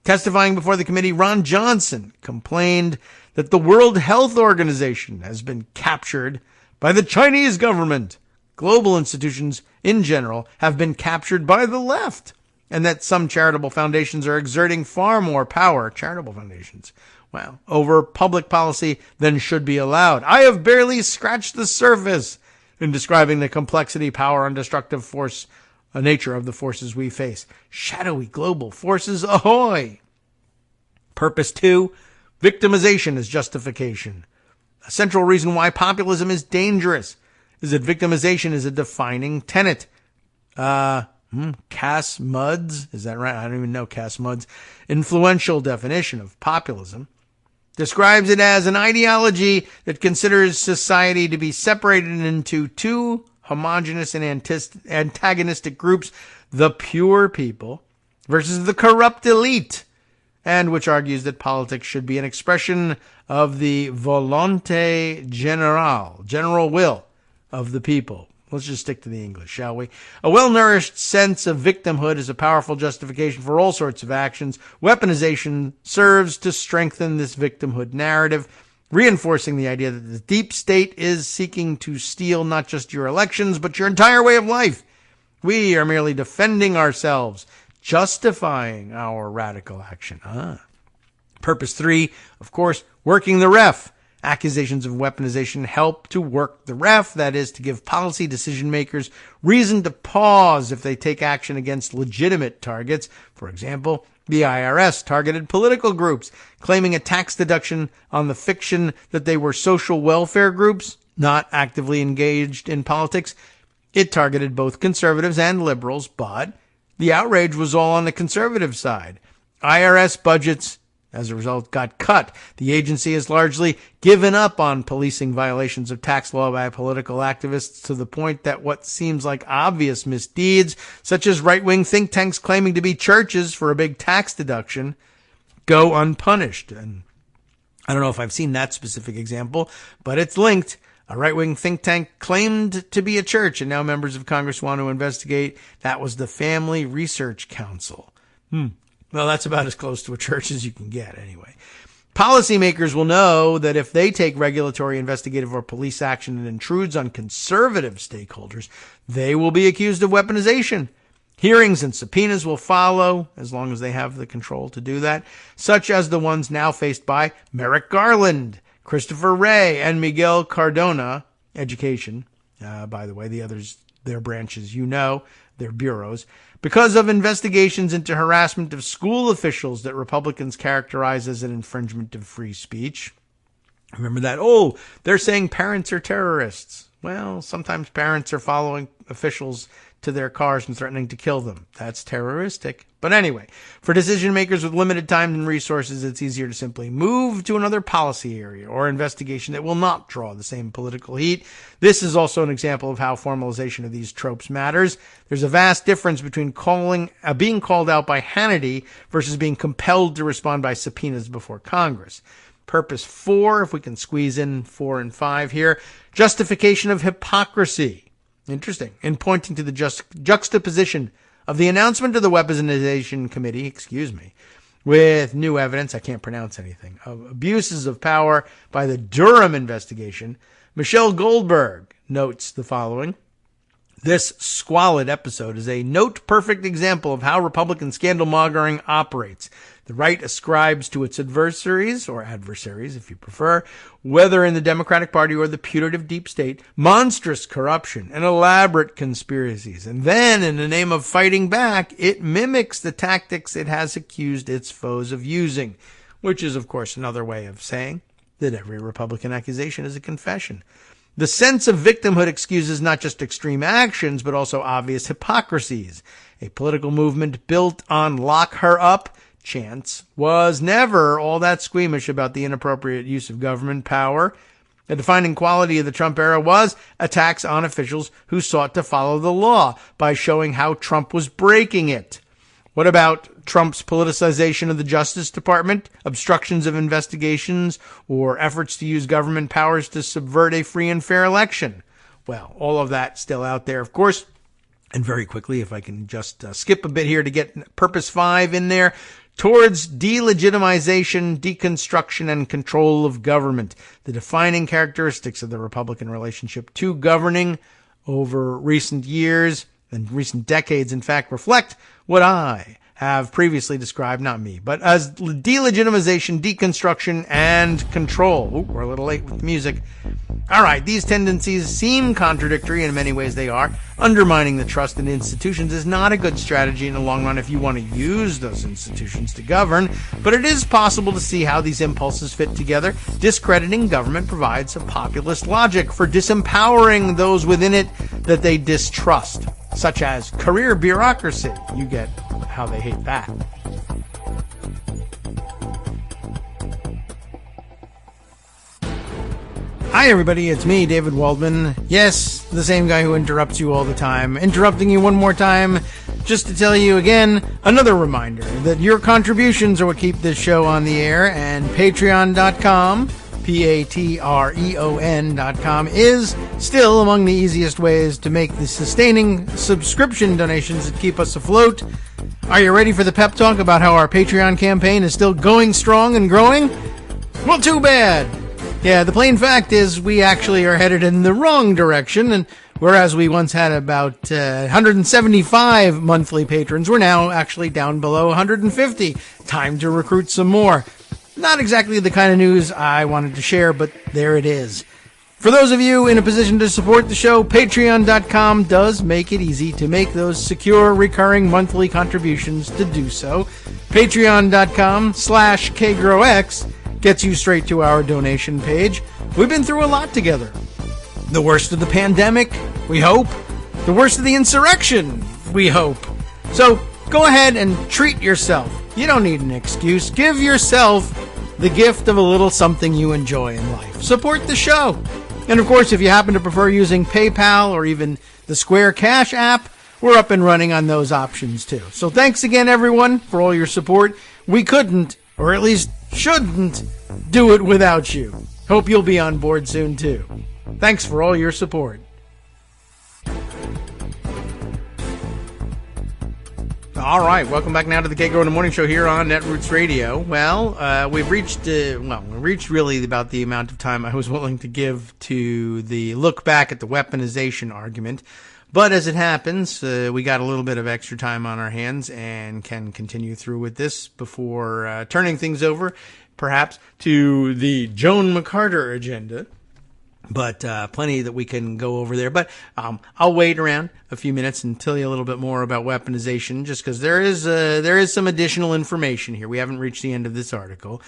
Testifying before the committee, Ron Johnson complained that the World Health Organization has been captured by the Chinese government. Global institutions in general have been captured by the left, and that some charitable foundations are exerting far more power, charitable foundations, over public policy than should be allowed. I have barely scratched the surface in describing the complexity, power, and destructive force, nature of the forces we face. Shadowy global forces, ahoy! Purpose 2, victimization as justification. A central reason why populism is dangerous is that victimization is a defining tenet. Cass Mudd's, is that right? I don't even know Cass Mudd's influential definition of populism describes it as an ideology that considers society to be separated into two homogeneous and antagonistic groups, the pure people versus the corrupt elite, and which argues that politics should be an expression of the volonté générale, general will of the people. Let's just stick to the English, shall we? A well-nourished sense of victimhood is a powerful justification for all sorts of actions. Weaponization serves to strengthen this victimhood narrative, reinforcing the idea that the deep state is seeking to steal not just your elections, but your entire way of life. We are merely defending ourselves, justifying our radical action. Purpose 3, of course, working the ref. Accusations of weaponization help to work the ref, that is, to give policy decision makers reason to pause if they take action against legitimate targets. For example, the IRS targeted political groups, claiming a tax deduction on the fiction that they were social welfare groups, not actively engaged in politics. It targeted both conservatives and liberals, but the outrage was all on the conservative side. IRS budgets, as a result, got cut. The agency has largely given up on policing violations of tax law by political activists, to the point that what seems like obvious misdeeds, such as right-wing think tanks claiming to be churches for a big tax deduction, go unpunished. And I don't know if I've seen that specific example, but it's linked. A right-wing think tank claimed to be a church, and now members of Congress want to investigate. That was the Family Research Council. Well, that's about as close to a church as you can get, anyway. Policymakers will know that if they take regulatory, investigative, or police action that intrudes on conservative stakeholders, they will be accused of weaponization. Hearings and subpoenas will follow, as long as they have the control to do that, such as the ones now faced by Merrick Garland, Christopher Wray, and Miguel Cardona. Education, by the way, the others, their branches, their bureaus, because of investigations into harassment of school officials that Republicans characterize as an infringement of free speech. Remember that? Oh, they're saying parents are terrorists. Well, sometimes parents are following officials to their cars and threatening to kill them. That's terroristic. But anyway, for decision makers with limited time and resources, it's easier to simply move to another policy area or investigation that will not draw the same political heat. This is also an example of how formalization of these tropes matters. There's a vast difference between being called out by Hannity versus being compelled to respond by subpoenas before Congress. Purpose 4, if we can squeeze in 4 and 5 here, justification of hypocrisy. Interesting. In pointing to the juxtaposition of the announcement of the Weaponization Committee, with new evidence, I can't pronounce anything, of abuses of power by the Durham investigation, Michelle Goldberg notes the following. This squalid episode is a note-perfect example of how Republican scandal-mongering operates. The right ascribes to its adversaries, or adversaries if you prefer, whether in the Democratic Party or the putative deep state, monstrous corruption and elaborate conspiracies. And then, in the name of fighting back, it mimics the tactics it has accused its foes of using, which is, of course, another way of saying that every Republican accusation is a confession. The sense of victimhood excuses not just extreme actions, but also obvious hypocrisies. A political movement built on lock her up chants was never all that squeamish about the inappropriate use of government power. A defining quality of the Trump era was attacks on officials who sought to follow the law by showing how Trump was breaking it. What about Trump's politicization of the Justice Department, obstructions of investigations, or efforts to use government powers to subvert a free and fair election? Well, all of that still out there, of course. And very quickly, if I can just skip a bit here to get Purpose 5 in there, towards delegitimization, deconstruction, and control of government. The defining characteristics of the Republican relationship to governing over recent years and recent decades, in fact, reflect what I have previously described, not me, but as delegitimization, deconstruction, and control. Ooh, we're a little late with the music. All right, these tendencies seem contradictory. In many ways they are. Undermining the trust in institutions is not a good strategy in the long run if you want to use those institutions to govern, but it is possible to see how these impulses fit together. Discrediting government provides a populist logic for disempowering those within it that they distrust, such as career bureaucracy. You get how they hate that. Hi everybody, it's me, David Waldman. Yes, the same guy who interrupts you all the time. Interrupting you one more time just to tell you again, another reminder that your contributions are what keep this show on the air, and patreon.com, patreon.com, is still among the easiest ways to make the sustaining subscription donations that keep us afloat. Are you ready for the pep talk about how our Patreon campaign is still going strong and growing? Well, too bad. Yeah, the plain fact is we actually are headed in the wrong direction, and whereas we once had about 175 monthly patrons, we're now actually down below 150. Time to recruit some more. Not exactly the kind of news I wanted to share, but there it is. For those of you in a position to support the show, patreon.com does make it easy to make those secure, recurring monthly contributions to do so. Patreon.com/KagroX gets you straight to our donation page. We've been through a lot together. The worst of the pandemic, we hope. The worst of the insurrection, we hope. So go ahead and treat yourself. You don't need an excuse. Give yourself the gift of a little something you enjoy in life. Support the show. And of course, if you happen to prefer using PayPal or even the Square Cash app, we're up and running on those options too. So thanks again, everyone, for all your support. We couldn't, or at least shouldn't, do it without you. Hope you'll be on board soon too. Thanks for all your support. All right, welcome back now to the Kagro in the Morning Show here on Netroots Radio. Well, we've reached really about the amount of time I was willing to give to the look back at the weaponization argument. But as it happens, we got a little bit of extra time on our hands and can continue through with this before turning things over, perhaps, to the Joan McCarter agenda. But plenty that we can go over there. But I'll wait around a few minutes and tell you a little bit more about weaponization, just because there is some additional information here. We haven't reached the end of this article,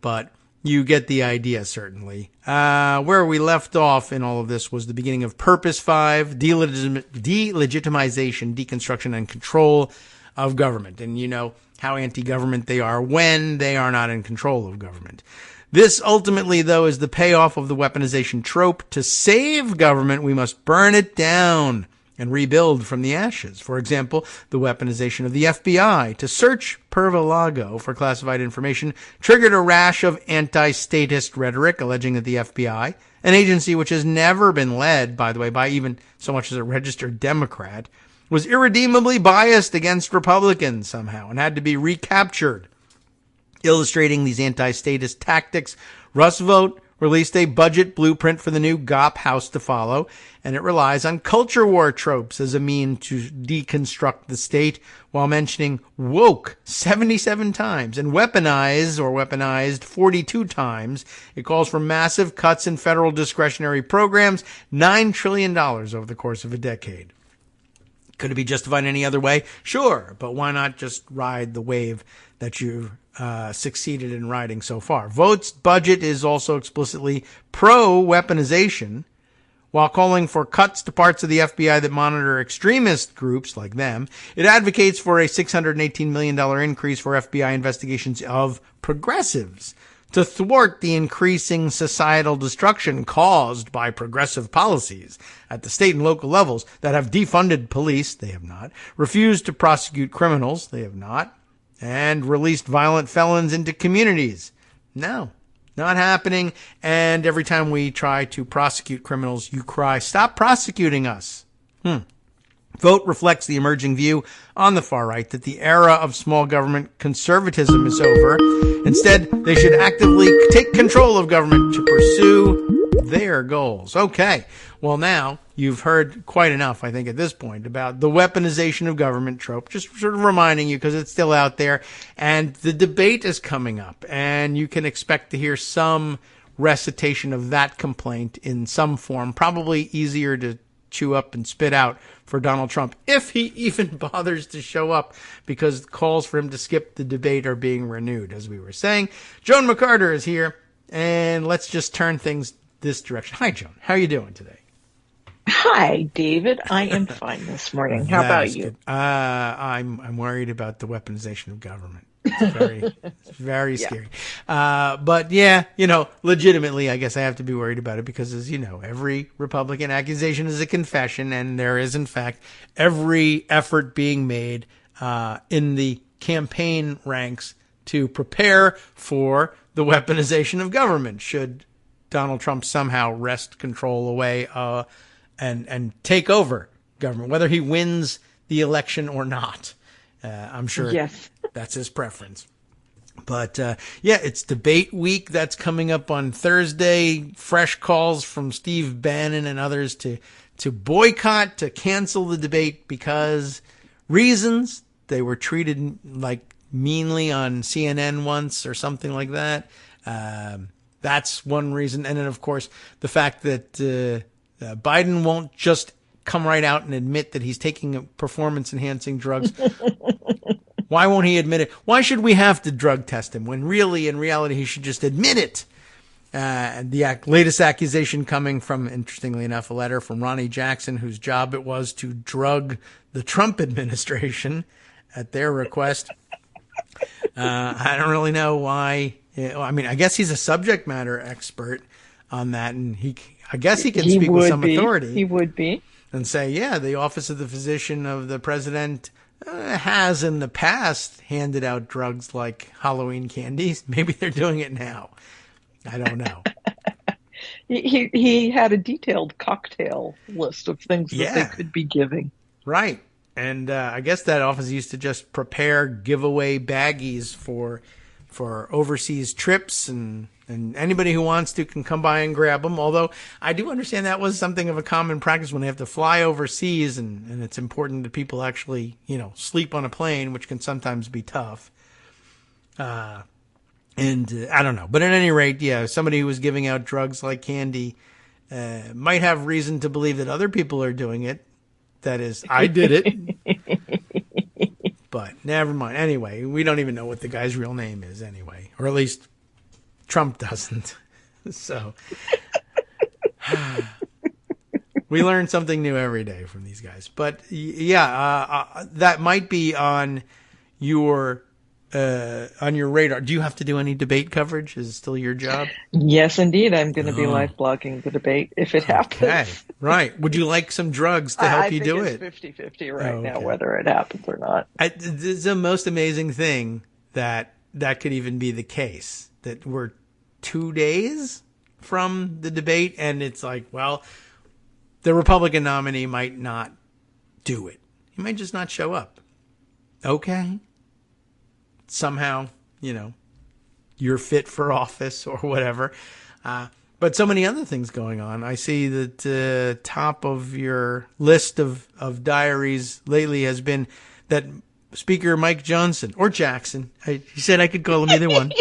but you get the idea, certainly. Where we left off in all of this was the beginning of Purpose 5, delegitimization, deconstruction, and control of government. And you know how anti-government they are when they are not in control of government. This ultimately, though, is the payoff of the weaponization trope. To save government, we must burn it down and rebuild from the ashes. For example, the weaponization of the FBI to search Pervalago for classified information triggered a rash of anti-statist rhetoric alleging that the FBI, an agency which has never been led, by the way, by even so much as a registered Democrat, was irredeemably biased against Republicans somehow and had to be recaptured. Illustrating these anti-statist tactics, Russ Vought released a budget blueprint for the new GOP House to follow, and it relies on culture war tropes as a mean to deconstruct the state, while mentioning woke 77 times and weaponized 42 times. It calls for massive cuts in federal discretionary programs, $9 trillion over the course of a decade. Could it be justified any other way? Sure, but why not just ride the wave that you've succeeded in riding so far? Vought's budget is also explicitly pro-weaponization, while calling for cuts to parts of the FBI that monitor extremist groups like them. It advocates for a $618 million increase for FBI investigations of progressives to thwart the increasing societal destruction caused by progressive policies at the state and local levels that have defunded police, they have not, refused to prosecute criminals, they have not, and released violent felons into communities. No, not happening. And every time we try to prosecute criminals, you cry, stop prosecuting us. Vote reflects the emerging view on the far right that the era of small government conservatism is over. Instead, they should actively take control of government to pursue their goals. Okay. Well, now you've heard quite enough, I think, at this point about the weaponization of government trope. Just sort of reminding you because it's still out there. And the debate is coming up. And you can expect to hear some recitation of that complaint in some form. Probably easier to chew up and spit out for Donald Trump, if he even bothers to show up, because calls for him to skip the debate are being renewed, as we were saying. Joan McCarter is here, and let's just turn things this direction. Hi, Joan. How are you doing today? Hi, David. I am fine this morning. How about you? I'm worried about the weaponization of government. It's very scary. But yeah, legitimately, I guess I have to be worried about it because, as you know, every Republican accusation is a confession, and there is, in fact, every effort being made in the campaign ranks to prepare for the weaponization of government should Donald Trump somehow wrest control away and take over government, whether he wins the election or not. I'm sure that's his preference. But, it's debate week. That's coming up on Thursday. Fresh calls from Steve Bannon and others to boycott, to cancel the debate because reasons. They were treated like meanly on CNN once or something like that. That's one reason. And then, of course, the fact that Biden won't just come right out and admit that he's taking performance-enhancing drugs. Why won't he admit it? Why should we have to drug test him when really, in reality, he should just admit it? The latest accusation coming from, interestingly enough, a letter from Ronnie Jackson, whose job it was to drug the Trump administration at their request. I don't really know why. I mean, I guess he's a subject matter expert on that, and I guess he can speak with some authority. He would be. And say, the Office of the Physician of the President has in the past handed out drugs like Halloween candies. Maybe they're doing it now. I don't know. He had a detailed cocktail list of things that they could be giving. Right. And I guess that office used to just prepare giveaway baggies for overseas trips, and anybody who wants to can come by and grab them. Although I do understand that was something of a common practice when they have to fly overseas, and it's important that people actually, sleep on a plane, which can sometimes be tough. I don't know. But at any rate, somebody who was giving out drugs like candy might have reason to believe that other people are doing it. That is, I did it. But never mind. Anyway, we don't even know what the guy's real name is anyway. Or at least Trump doesn't. So we learn something new every day from these guys. But that might be on your radar. Do you have to do any debate coverage? Is it still your job? Yes, indeed. I'm going to be live blogging the debate if it happens. Okay, right. Would you like some drugs to help you do it? I think it's 50-50 right now, whether it happens or not. This is the most amazing thing that could even be the case, that we're 2 days from the debate, and it's like, well, the Republican nominee might not do it. He might just not show up. Okay. Somehow, you're fit for office or whatever. But so many other things going on. I see that top of your list of diaries lately has been that Speaker Mike Johnson, or Jackson, he said I could call him either one,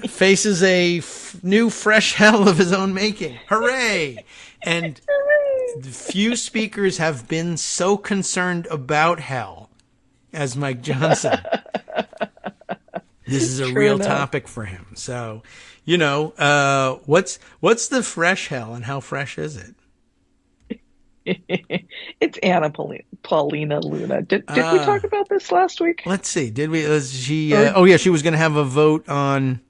faces a new fresh hell of his own making. Hooray! And few speakers have been so concerned about hell as Mike Johnson. This is a real topic for him. So, what's the fresh hell, and how fresh is it? It's Anna Paulina Luna. Did we talk about this last week? Let's see. Did we? She was going to have a vote on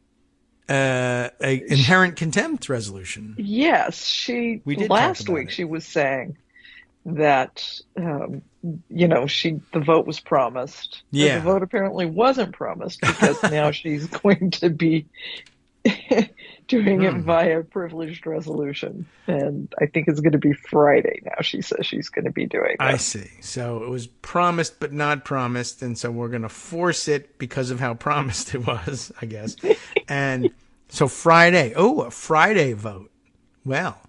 a inherent contempt resolution. Yes, We did last talk about week it. she was saying that the vote was promised. Yeah. But the vote apparently wasn't promised because now she's going to be doing it via privileged resolution. And I think it's going to be Friday now. She says she's going to be doing that. I see. So it was promised but not promised, and so we're going to force it because of how promised it was, I guess. And so Friday. Oh, a Friday vote. Well,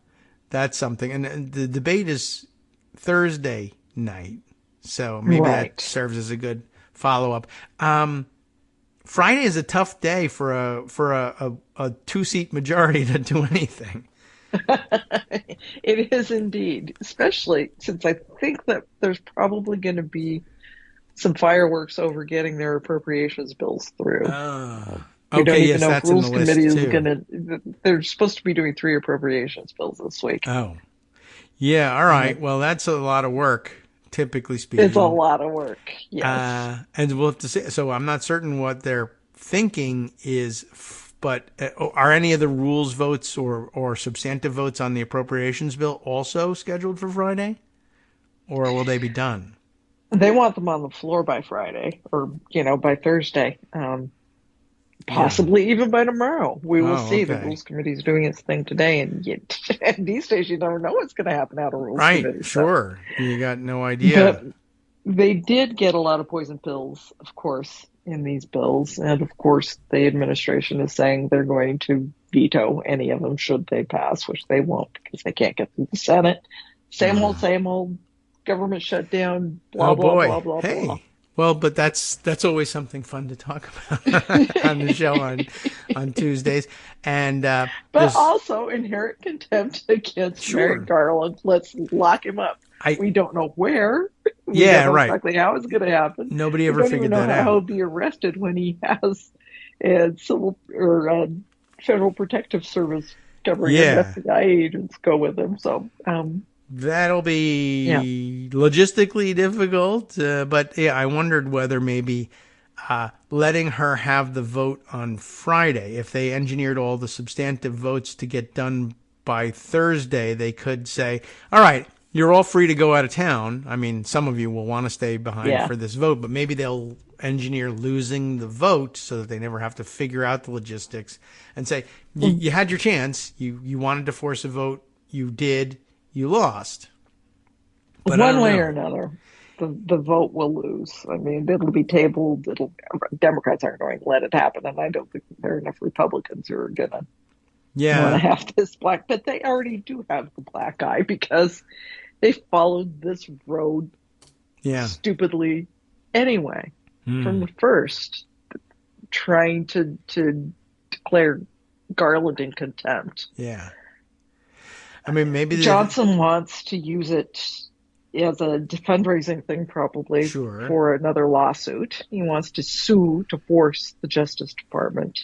that's something. And the debate is Thursday night, so maybe that serves as a good follow-up. Friday is a tough day for a two-seat majority to do anything. It is indeed, especially since I think that there's probably going to be some fireworks over getting their appropriations bills through. We don't even know if that's Rules in the list Committee is too. going to. They're supposed to be doing 3 appropriations bills this week. Oh, yeah. All right. Well, that's a lot of work, typically speaking. It's a lot of work. Yes. And we'll have to see. So I'm not certain what they're thinking is, but are any of the rules votes or substantive votes on the appropriations bill also scheduled for Friday, or will they be done? They want them on the floor by Friday, or by Thursday. Possibly even by tomorrow. We will see. The Rules Committee is doing its thing today, and these days you never know what's going to happen out of Rules Committee. Right, sure. You got no idea. But they did get a lot of poison pills, of course, in these bills, and of course the administration is saying they're going to veto any of them should they pass, which they won't because they can't get through the Senate. Same old government shutdown, blah, blah, blah. Hey. Well, but that's always something fun to talk about on the show on Tuesdays. And but also inherent contempt against Merrick Garland. Let's lock him up. We don't know where. We don't know exactly how it's going to happen. Nobody ever figured that out. We don't even know how he'll be arrested when he has a civil or Federal Protective Service covering FBI agents go with him. So. That'll be logistically difficult, but I wondered whether maybe letting her have the vote on Friday, if they engineered all the substantive votes to get done by Thursday, they could say, all right, you're all free to go out of town. I mean, some of you will want to stay behind for this vote, but maybe they'll engineer losing the vote so that they never have to figure out the logistics and say, you had your chance. You wanted to force a vote. You did. You lost. But one way or another, the vote will lose. I mean, it'll be tabled. Democrats aren't going to let it happen, and I don't think there are enough Republicans who are going to want to have this black. But they already do have the black eye because they followed this road stupidly anyway from the first, trying to declare Garland in contempt. Yeah. I mean, maybe Johnson wants to use it as a fundraising thing, probably for another lawsuit. He wants to sue to force the Justice Department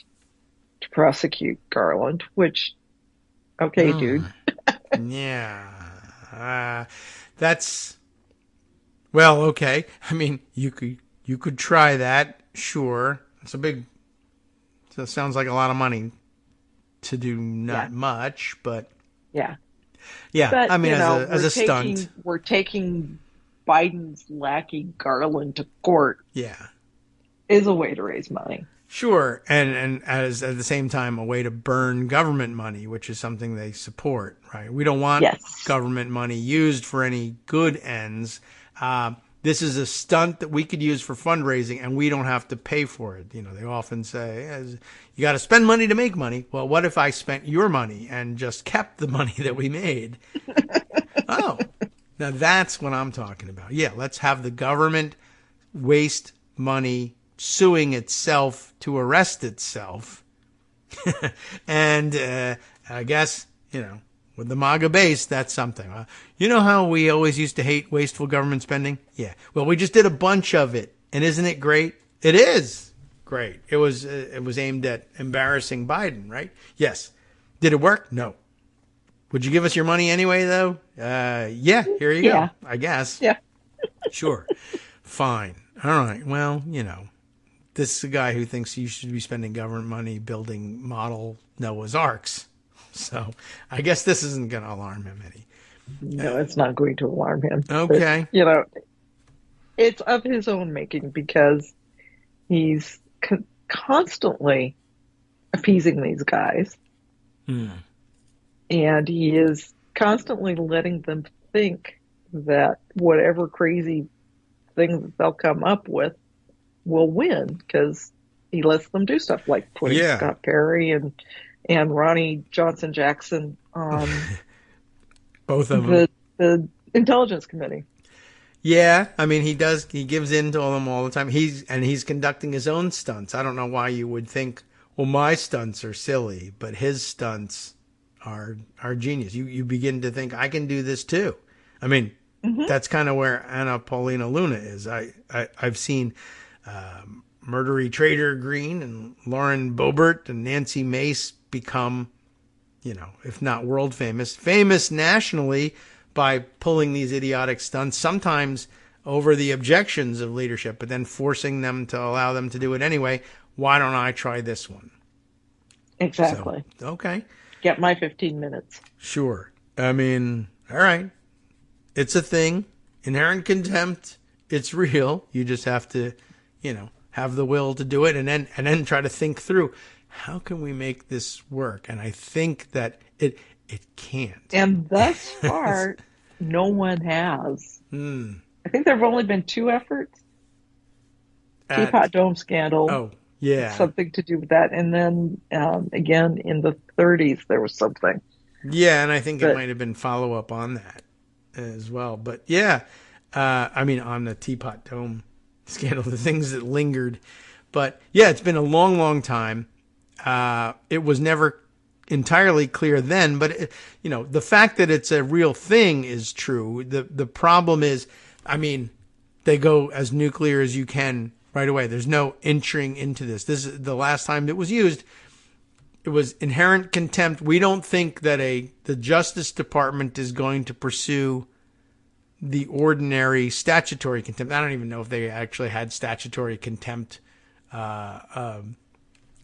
to prosecute Garland, which, dude. That's okay. I mean, you could try that. Sure, it's it sounds like a lot of money to do not much, but but, I mean, as a stunt, we're taking Biden's lackey Garland to court. Is a way to raise money. Sure, and as at the same time a way to burn government money, which is something they support, right? We don't want government money used for any good ends. This is a stunt that we could use for fundraising, and we don't have to pay for it. They often say, you got to spend money to make money. Well, what if I spent your money and just kept the money that we made? Now that's what I'm talking about. Yeah, let's have the government waste money suing itself to arrest itself. And I guess, with the MAGA base, that's something. You know how we always used to hate wasteful government spending? Yeah. Well, we just did a bunch of it. And isn't it great? It is great. It was aimed at embarrassing Biden, right? Yes. Did it work? No. Would you give us your money anyway, though? Yeah. Here you go. I guess. Yeah. Sure. Fine. All right. Well, this is a guy who thinks you should be spending government money building model Noah's Arks. So I guess this isn't going to alarm him any. No, it's not going to alarm him. Okay. But, it's of his own making because he's constantly appeasing these guys. And he is constantly letting them think that whatever crazy thing that they'll come up with will win because he lets them do stuff like putting Scott Perry and Ronnie Johnson Jackson on both of them. The Intelligence Committee. Yeah, I mean, he gives in to them all the time. He's conducting his own stunts. I don't know why you would think, well, my stunts are silly, but his stunts are genius. You begin to think, I can do this too. I mean, that's kind of where Anna Paulina Luna is. I've seen Murdery Trader Green and Lauren Boebert and Nancy Mace become, if not world famous nationally by pulling these idiotic stunts, sometimes over the objections of leadership, but then forcing them to allow them to do it anyway. Why don't I try this one? Exactly. So, okay. Get my 15 minutes. Sure. I mean, all right. It's a thing. Inherent contempt. It's real. You just have to, have the will to do it and then try to think through, how can we make this work? And I think that it can't. And thus far, no one has. I think there have only been 2 efforts. Teapot Dome scandal. Oh, yeah. Something to do with that. And then, again, in the 30s, there was something. Yeah, and I think it might have been follow-up on that as well. But, yeah, on the Teapot Dome scandal, the things that lingered. But, yeah, it's been a long, long time. It was never entirely clear then, but the fact that it's a real thing is true. The problem is, they go as nuclear as you can right away. There's no entering into this. This is the last time it was used. It was inherent contempt. We don't think that the Justice Department is going to pursue the ordinary statutory contempt. I don't even know if they actually had statutory contempt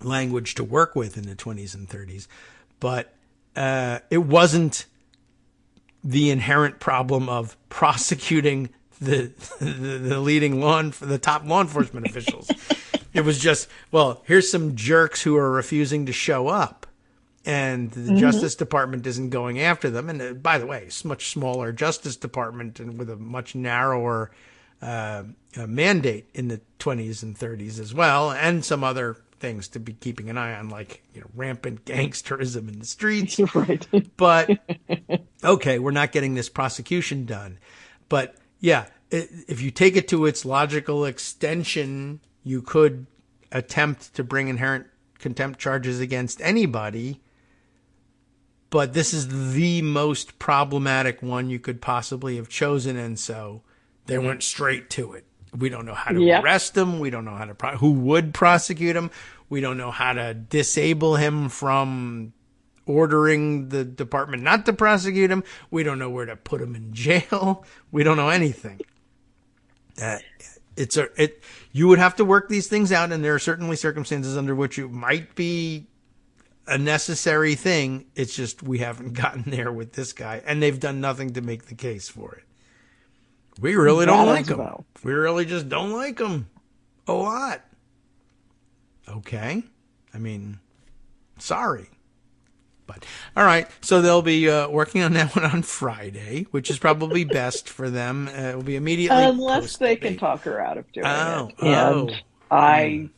language to work with in the 20s and 30s, but it wasn't the inherent problem of prosecuting the leading the top law enforcement officials. It was just, well, here's some jerks who are refusing to show up, and the Justice Department isn't going after them. And by the way, it's a much smaller Justice Department and with a much narrower mandate in the 20s and 30s as well, and some other things to be keeping an eye on, like rampant gangsterism in the streets. Right. But okay, we're not getting this prosecution done. But yeah, if you take it to its logical extension, you could attempt to bring inherent contempt charges against anybody. But this is the most problematic one you could possibly have chosen, and so they went straight to it. We don't know how to arrest him. We don't know how to who would prosecute him. We don't know how to disable him from ordering the department not to prosecute him. We don't know where to put him in jail. We don't know anything. You would have to work these things out, and there are certainly circumstances under which it might be a necessary thing. It's just we haven't gotten there with this guy, and they've done nothing to make the case for it. We really don't like him. Well. We really just don't like him a lot. Okay. Sorry. But, all right. So they'll be working on that one on Friday, which is probably best for them. It will be immediately unless they can talk her out of doing it. And I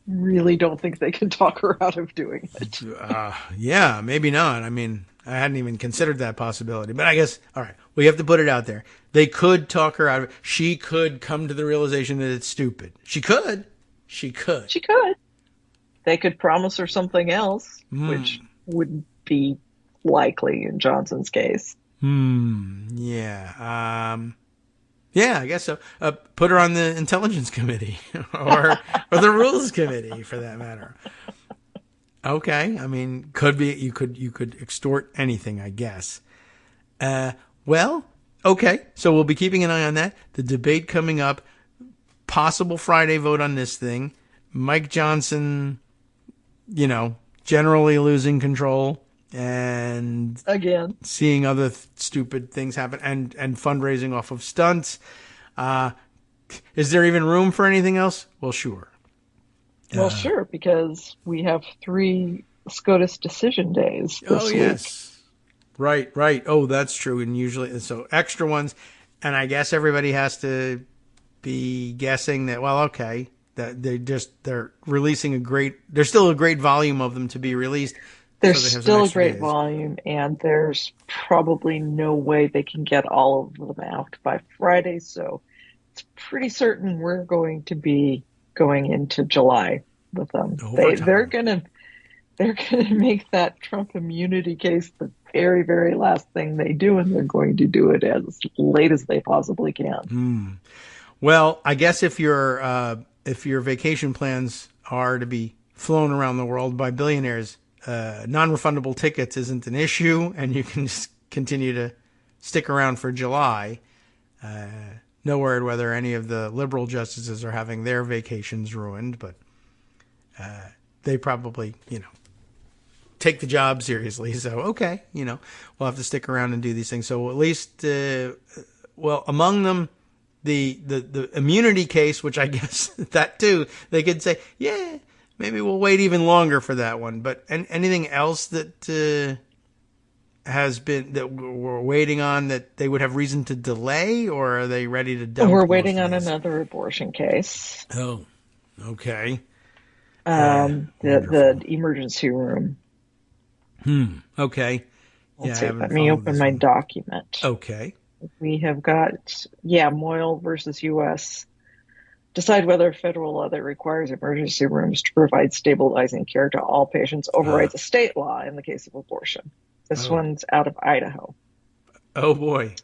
really don't think they can talk her out of doing it. Yeah, maybe not. I hadn't even considered that possibility. But I guess, all right, we have to put it out there. They could talk her out of it. She could come to the realization that it's stupid. She could. They could promise her something else, which wouldn't be likely in Johnson's case. Yeah. Yeah, I guess so. Put her on the Intelligence Committee or the Rules Committee, for that matter. Okay, could be. You could extort anything, I guess. Well, okay. So we'll be keeping an eye on that. The debate coming up. Possible Friday vote on this thing. Mike Johnson, generally losing control and again seeing other stupid things happen and fundraising off of stunts. Is there even room for anything else? Well, sure. Well, sure, because we have 3 SCOTUS decision days this week. Yes. Right. Oh, that's true. And usually, so extra ones. And I guess everybody has to be guessing that, well, okay, that they're releasing there's still a great volume of them to be released. There's still a great volume, and there's probably no way they can get all of them out by Friday. So it's pretty certain we're going to be going into July with them. They're gonna make that Trump immunity case the very, very last thing they do, and they're going to do it as late as they possibly can. Well, I guess if your vacation plans are to be flown around the world by billionaires, non-refundable tickets isn't an issue, and you can just continue to stick around for July. No word whether any of the liberal justices are having their vacations ruined, but they probably, take the job seriously. So, okay, we'll have to stick around and do these things. So at least, among them, the immunity case, which I guess that too, they could say, yeah, maybe we'll wait even longer for that one. But anything else that has been that we're waiting on that they would have reason to delay, or are they ready to dump? We're waiting on another abortion case. Oh, okay. The emergency room. Okay. Let me open my document. Okay. We have got, Moyle versus U.S. Decide whether federal law that requires emergency rooms to provide stabilizing care to all patients overrides a state law in the case of abortion. This one's out of Idaho. Oh, boy.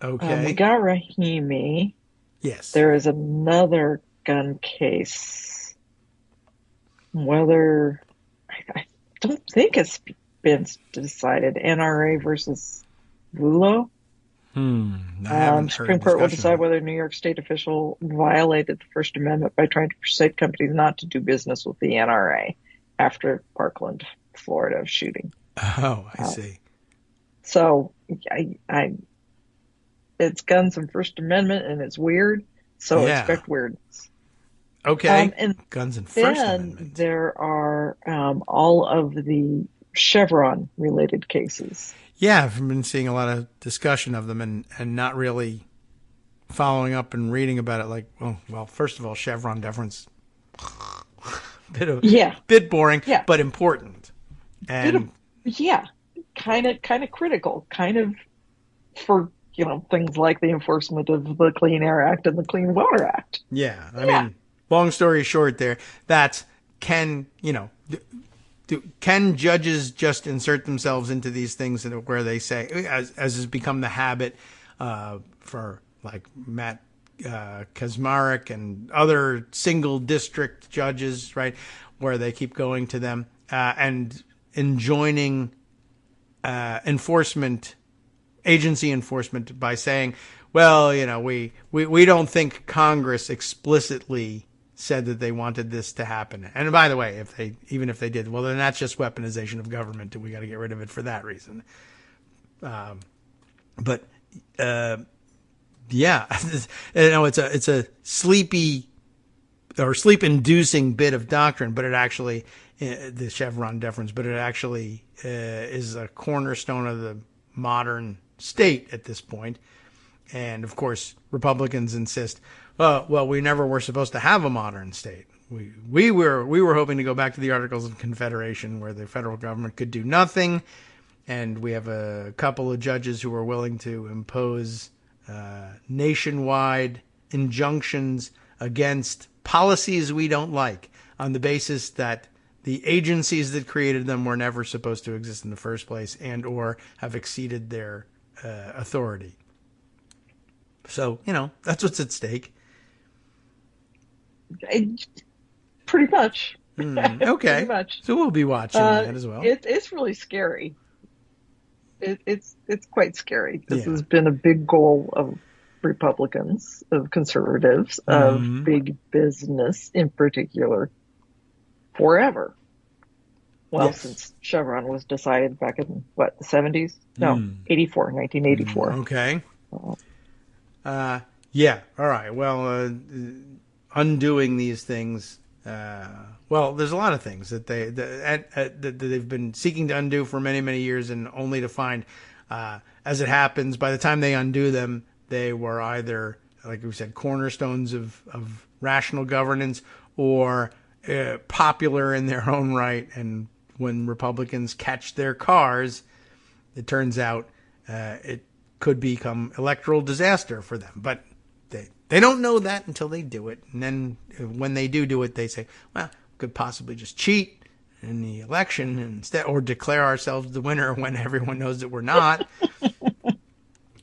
Okay. We got Rahimi. Yes. There is another gun case. Whether, I don't think it's been decided. NRA versus Vulo. Supreme Court will decide whether a New York State official violated the First Amendment by trying to persuade companies not to do business with the NRA after Parkland, Florida shooting. Oh, I see. So it's guns and First Amendment, and it's weird. So expect weirdness. Okay. And guns and First Amendment. Then there are all of the Chevron-related cases. Yeah, I've been seeing a lot of discussion of them and not really following up and reading about it. Like, well, first of all, Chevron deference, bit boring, but important. And kind of critical, kind of for things like the enforcement of the Clean Air Act and the Clean Water Act. Yeah, I mean, long story short, can judges just insert themselves into these things where they say, as has become the habit for like Matt Kaczmarek and other single district judges, right, where they keep going to them and enjoining agency enforcement by saying, well, we don't think Congress explicitly said that they wanted this to happen. And by the way, even if they did, well, then that's just weaponization of government, and we got to get rid of it for that reason. It's a sleepy or sleep-inducing bit of doctrine, but it actually, the Chevron deference, but it actually is a cornerstone of the modern state at this point. And of course, Republicans insist, well, we never were supposed to have a modern state. We were hoping to go back to the Articles of Confederation, where the federal government could do nothing, and we have a couple of judges who are willing to impose nationwide injunctions against policies we don't like on the basis that the agencies that created them were never supposed to exist in the first place and or have exceeded their authority. So, that's what's at stake. Pretty much. Okay. Pretty much. So we'll be watching that as well. It's really scary. It's quite scary. This has been a big goal of Republicans, of conservatives, of big business in particular, forever. Well, since Chevron was decided back in, what, the 70s? No, 1984. Okay. Yeah, all right. Well, undoing these things, well, there's a lot of things that they've been seeking to undo for many, many years, and only to find, as it happens, by the time they undo them, they were either, like we said, cornerstones of rational governance, or popular in their own right. And when Republicans catch their cars, it turns out it could become electoral disaster for them. But they don't know that until they do it. And then when they do it, they say, well, we could possibly just cheat in the election instead, or declare ourselves the winner when everyone knows that we're not.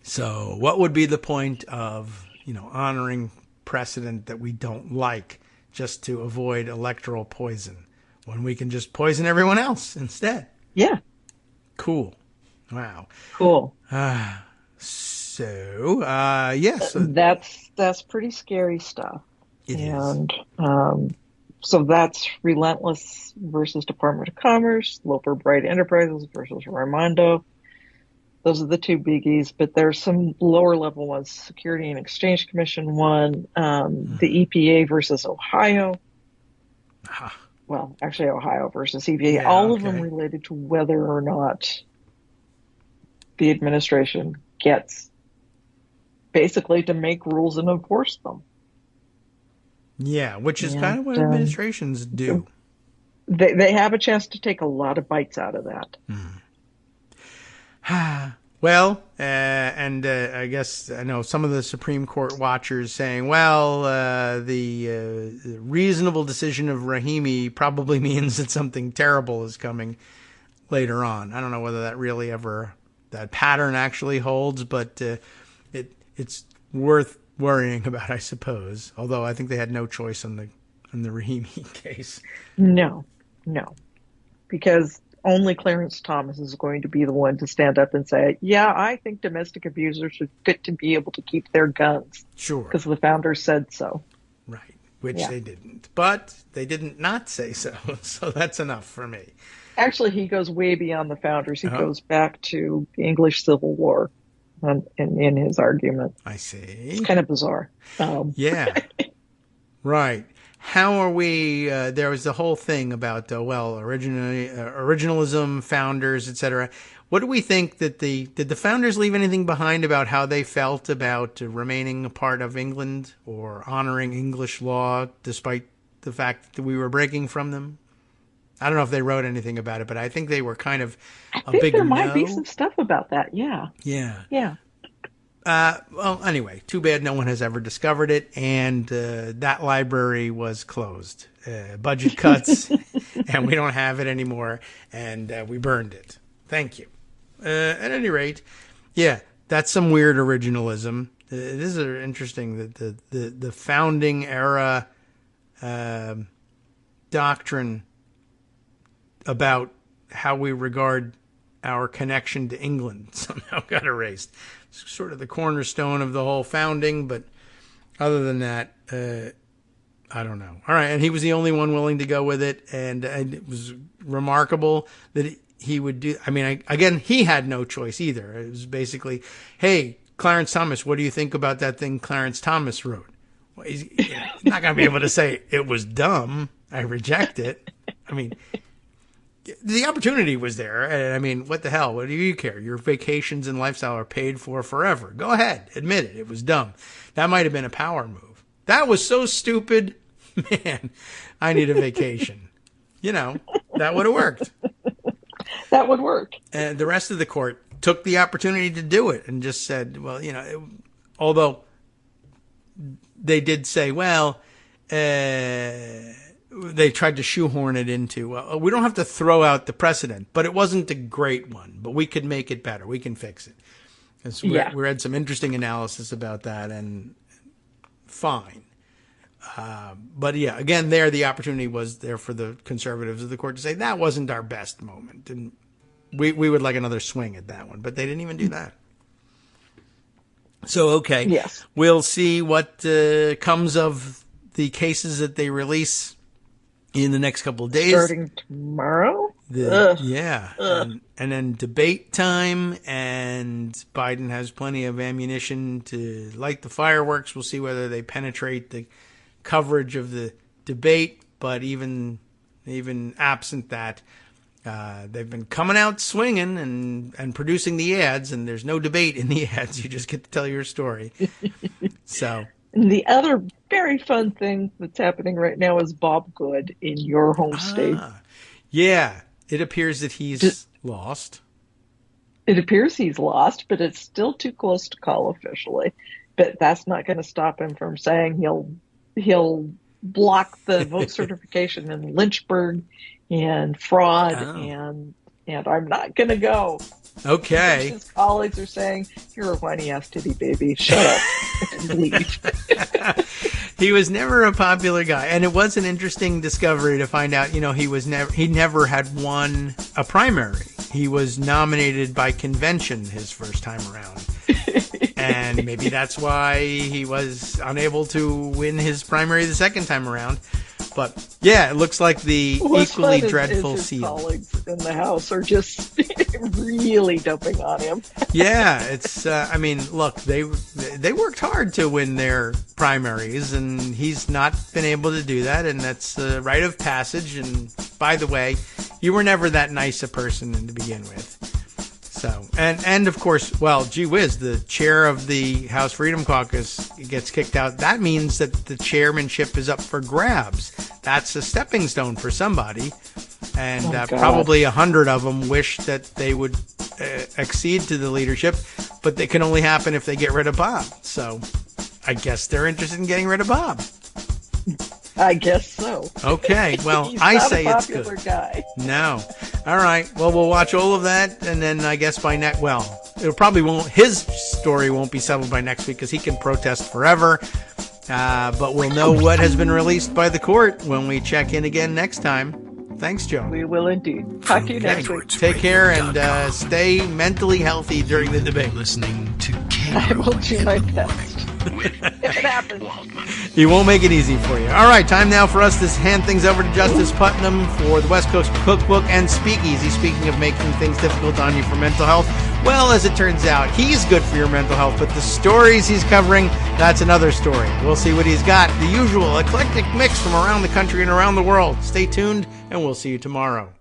So what would be the point of, honoring precedent that we don't like just to avoid electoral poison, when we can just poison everyone else instead? Yeah. Cool. Wow. Cool. So that's pretty scary stuff. It is. So that's Relentless versus Department of Commerce, Loper Bright Enterprises versus Raimondo. Those are the two biggies, but there's some lower level ones. Security and Exchange Commission one, the EPA versus Ohio. Well, actually Ohio versus EPA. Yeah, all of them related to whether or not the administration gets basically to make rules and enforce them. Yeah, which is kind of what administrations do. They have a chance to take a lot of bites out of that. Well, I guess I know some of the Supreme Court watchers saying, well, the reasonable decision of Rahimi probably means that something terrible is coming later on. I don't know whether that pattern actually holds, but it's worth worrying about, I suppose. Although I think they had no choice on the Rahimi case. No, because only Clarence Thomas is going to be the one to stand up and say, yeah, I think domestic abusers should get to be able to keep their guns. Sure. Because the founders said so. Right. Which they didn't. But they didn't not say so. So that's enough for me. Actually, he goes way beyond the founders. He goes back to the English Civil War in his argument. I see. It's kind of bizarre. Yeah. Right. How are we? There was the whole thing about originalism, founders, etc. What do we think that did the founders leave anything behind about how they felt about remaining a part of England or honoring English law despite the fact that we were breaking from them? I don't know if they wrote anything about it, but I think they were kind of a big no. There might be some stuff about that. Yeah. Yeah. Well, anyway, too bad no one has ever discovered it, and that library was closed. Budget cuts, and we don't have it anymore, and we burned it. Thank you. At any rate, yeah, that's some weird originalism. This is interesting that the founding era doctrine about how we regard our connection to England somehow got erased. It's sort of the cornerstone of the whole founding, but other than that, I don't know. All right, and he was the only one willing to go with it, and it was remarkable that he would do. I mean, again, he had no choice either. It was basically, hey, Clarence Thomas, what do you think about that thing Clarence Thomas wrote? Well, he's not going to be able to say it was dumb. I reject it. I mean, the opportunity was there. And I mean, what the hell? What do you care? Your vacations and lifestyle are paid for forever. Go ahead. Admit it. It was dumb. That might have been a power move. That was so stupid. Man, I need a vacation. That would have worked. That would work. And the rest of the court took the opportunity to do it and just said, well, although they did say, well, they tried to shoehorn it into, we don't have to throw out the precedent, but it wasn't a great one, but we could make it better. We can fix it. And so we read some interesting analysis about that, and fine. But yeah, again, the opportunity was there for the conservatives of the court to say that wasn't our best moment. And we would like another swing at that one, but they didn't even do that. So, okay. Yes. We'll see what comes of the cases that they release in the next couple of days. Starting tomorrow? Yeah. And then debate time, and Biden has plenty of ammunition to light the fireworks. We'll see whether they penetrate the coverage of the debate, but even absent that, they've been coming out swinging and producing the ads, and there's no debate in the ads. You just get to tell your story. So, and the other very fun thing that's happening right now is Bob Good in your home state. Yeah, it appears that he's lost. It appears he's lost, but it's still too close to call officially. But that's not going to stop him from saying he'll block the vote certification in Lynchburg and fraud, and I'm not going to go. Okay. His colleagues are saying, "You're a whiny-ass titty baby. Shut up and leave." He was never a popular guy, and it was an interesting discovery to find out. You know, he never had won a primary. He was nominated by convention his first time around. And maybe that's why he was unable to win his primary the second time around. But yeah, it looks like the equally dreadful his season. Colleagues in the House are just really dumping on him. Yeah, it's. I mean, look, they worked hard to win their primaries, and he's not been able to do that, and that's a rite of passage. And by the way, you were never that nice a person to begin with. So, and of course, well, gee whiz, the chair of the House Freedom Caucus gets kicked out. That means that the chairmanship is up for grabs. That's a stepping stone for somebody. And probably 100 of them wish that they would accede to the leadership, but that can only happen if they get rid of Bob. So I guess they're interested in getting rid of Bob. I guess so. Okay, well, He's I not say a it's good. popular guy. No. All right. Well, we'll watch all of that, and then I guess by next, well, it probably won't. His story won't be settled by next week because he can protest forever. But we'll know what has been released by the court when we check in again next time. Thanks, Joan. We will indeed. Talk to you next week. Take care and stay mentally healthy during the debate. Listening to I will Kagro do in my the best. morning with If it happens. He won't make it easy for you. All right, time now for us to hand things over to Justice Putnam for the West Coast Cookbook and Speakeasy. Speaking of making things difficult on you for mental health, well, as it turns out, he's good for your mental health, but the stories he's covering, that's another story. We'll see what he's got. The usual eclectic mix from around the country and around the world. Stay tuned, and we'll see you tomorrow.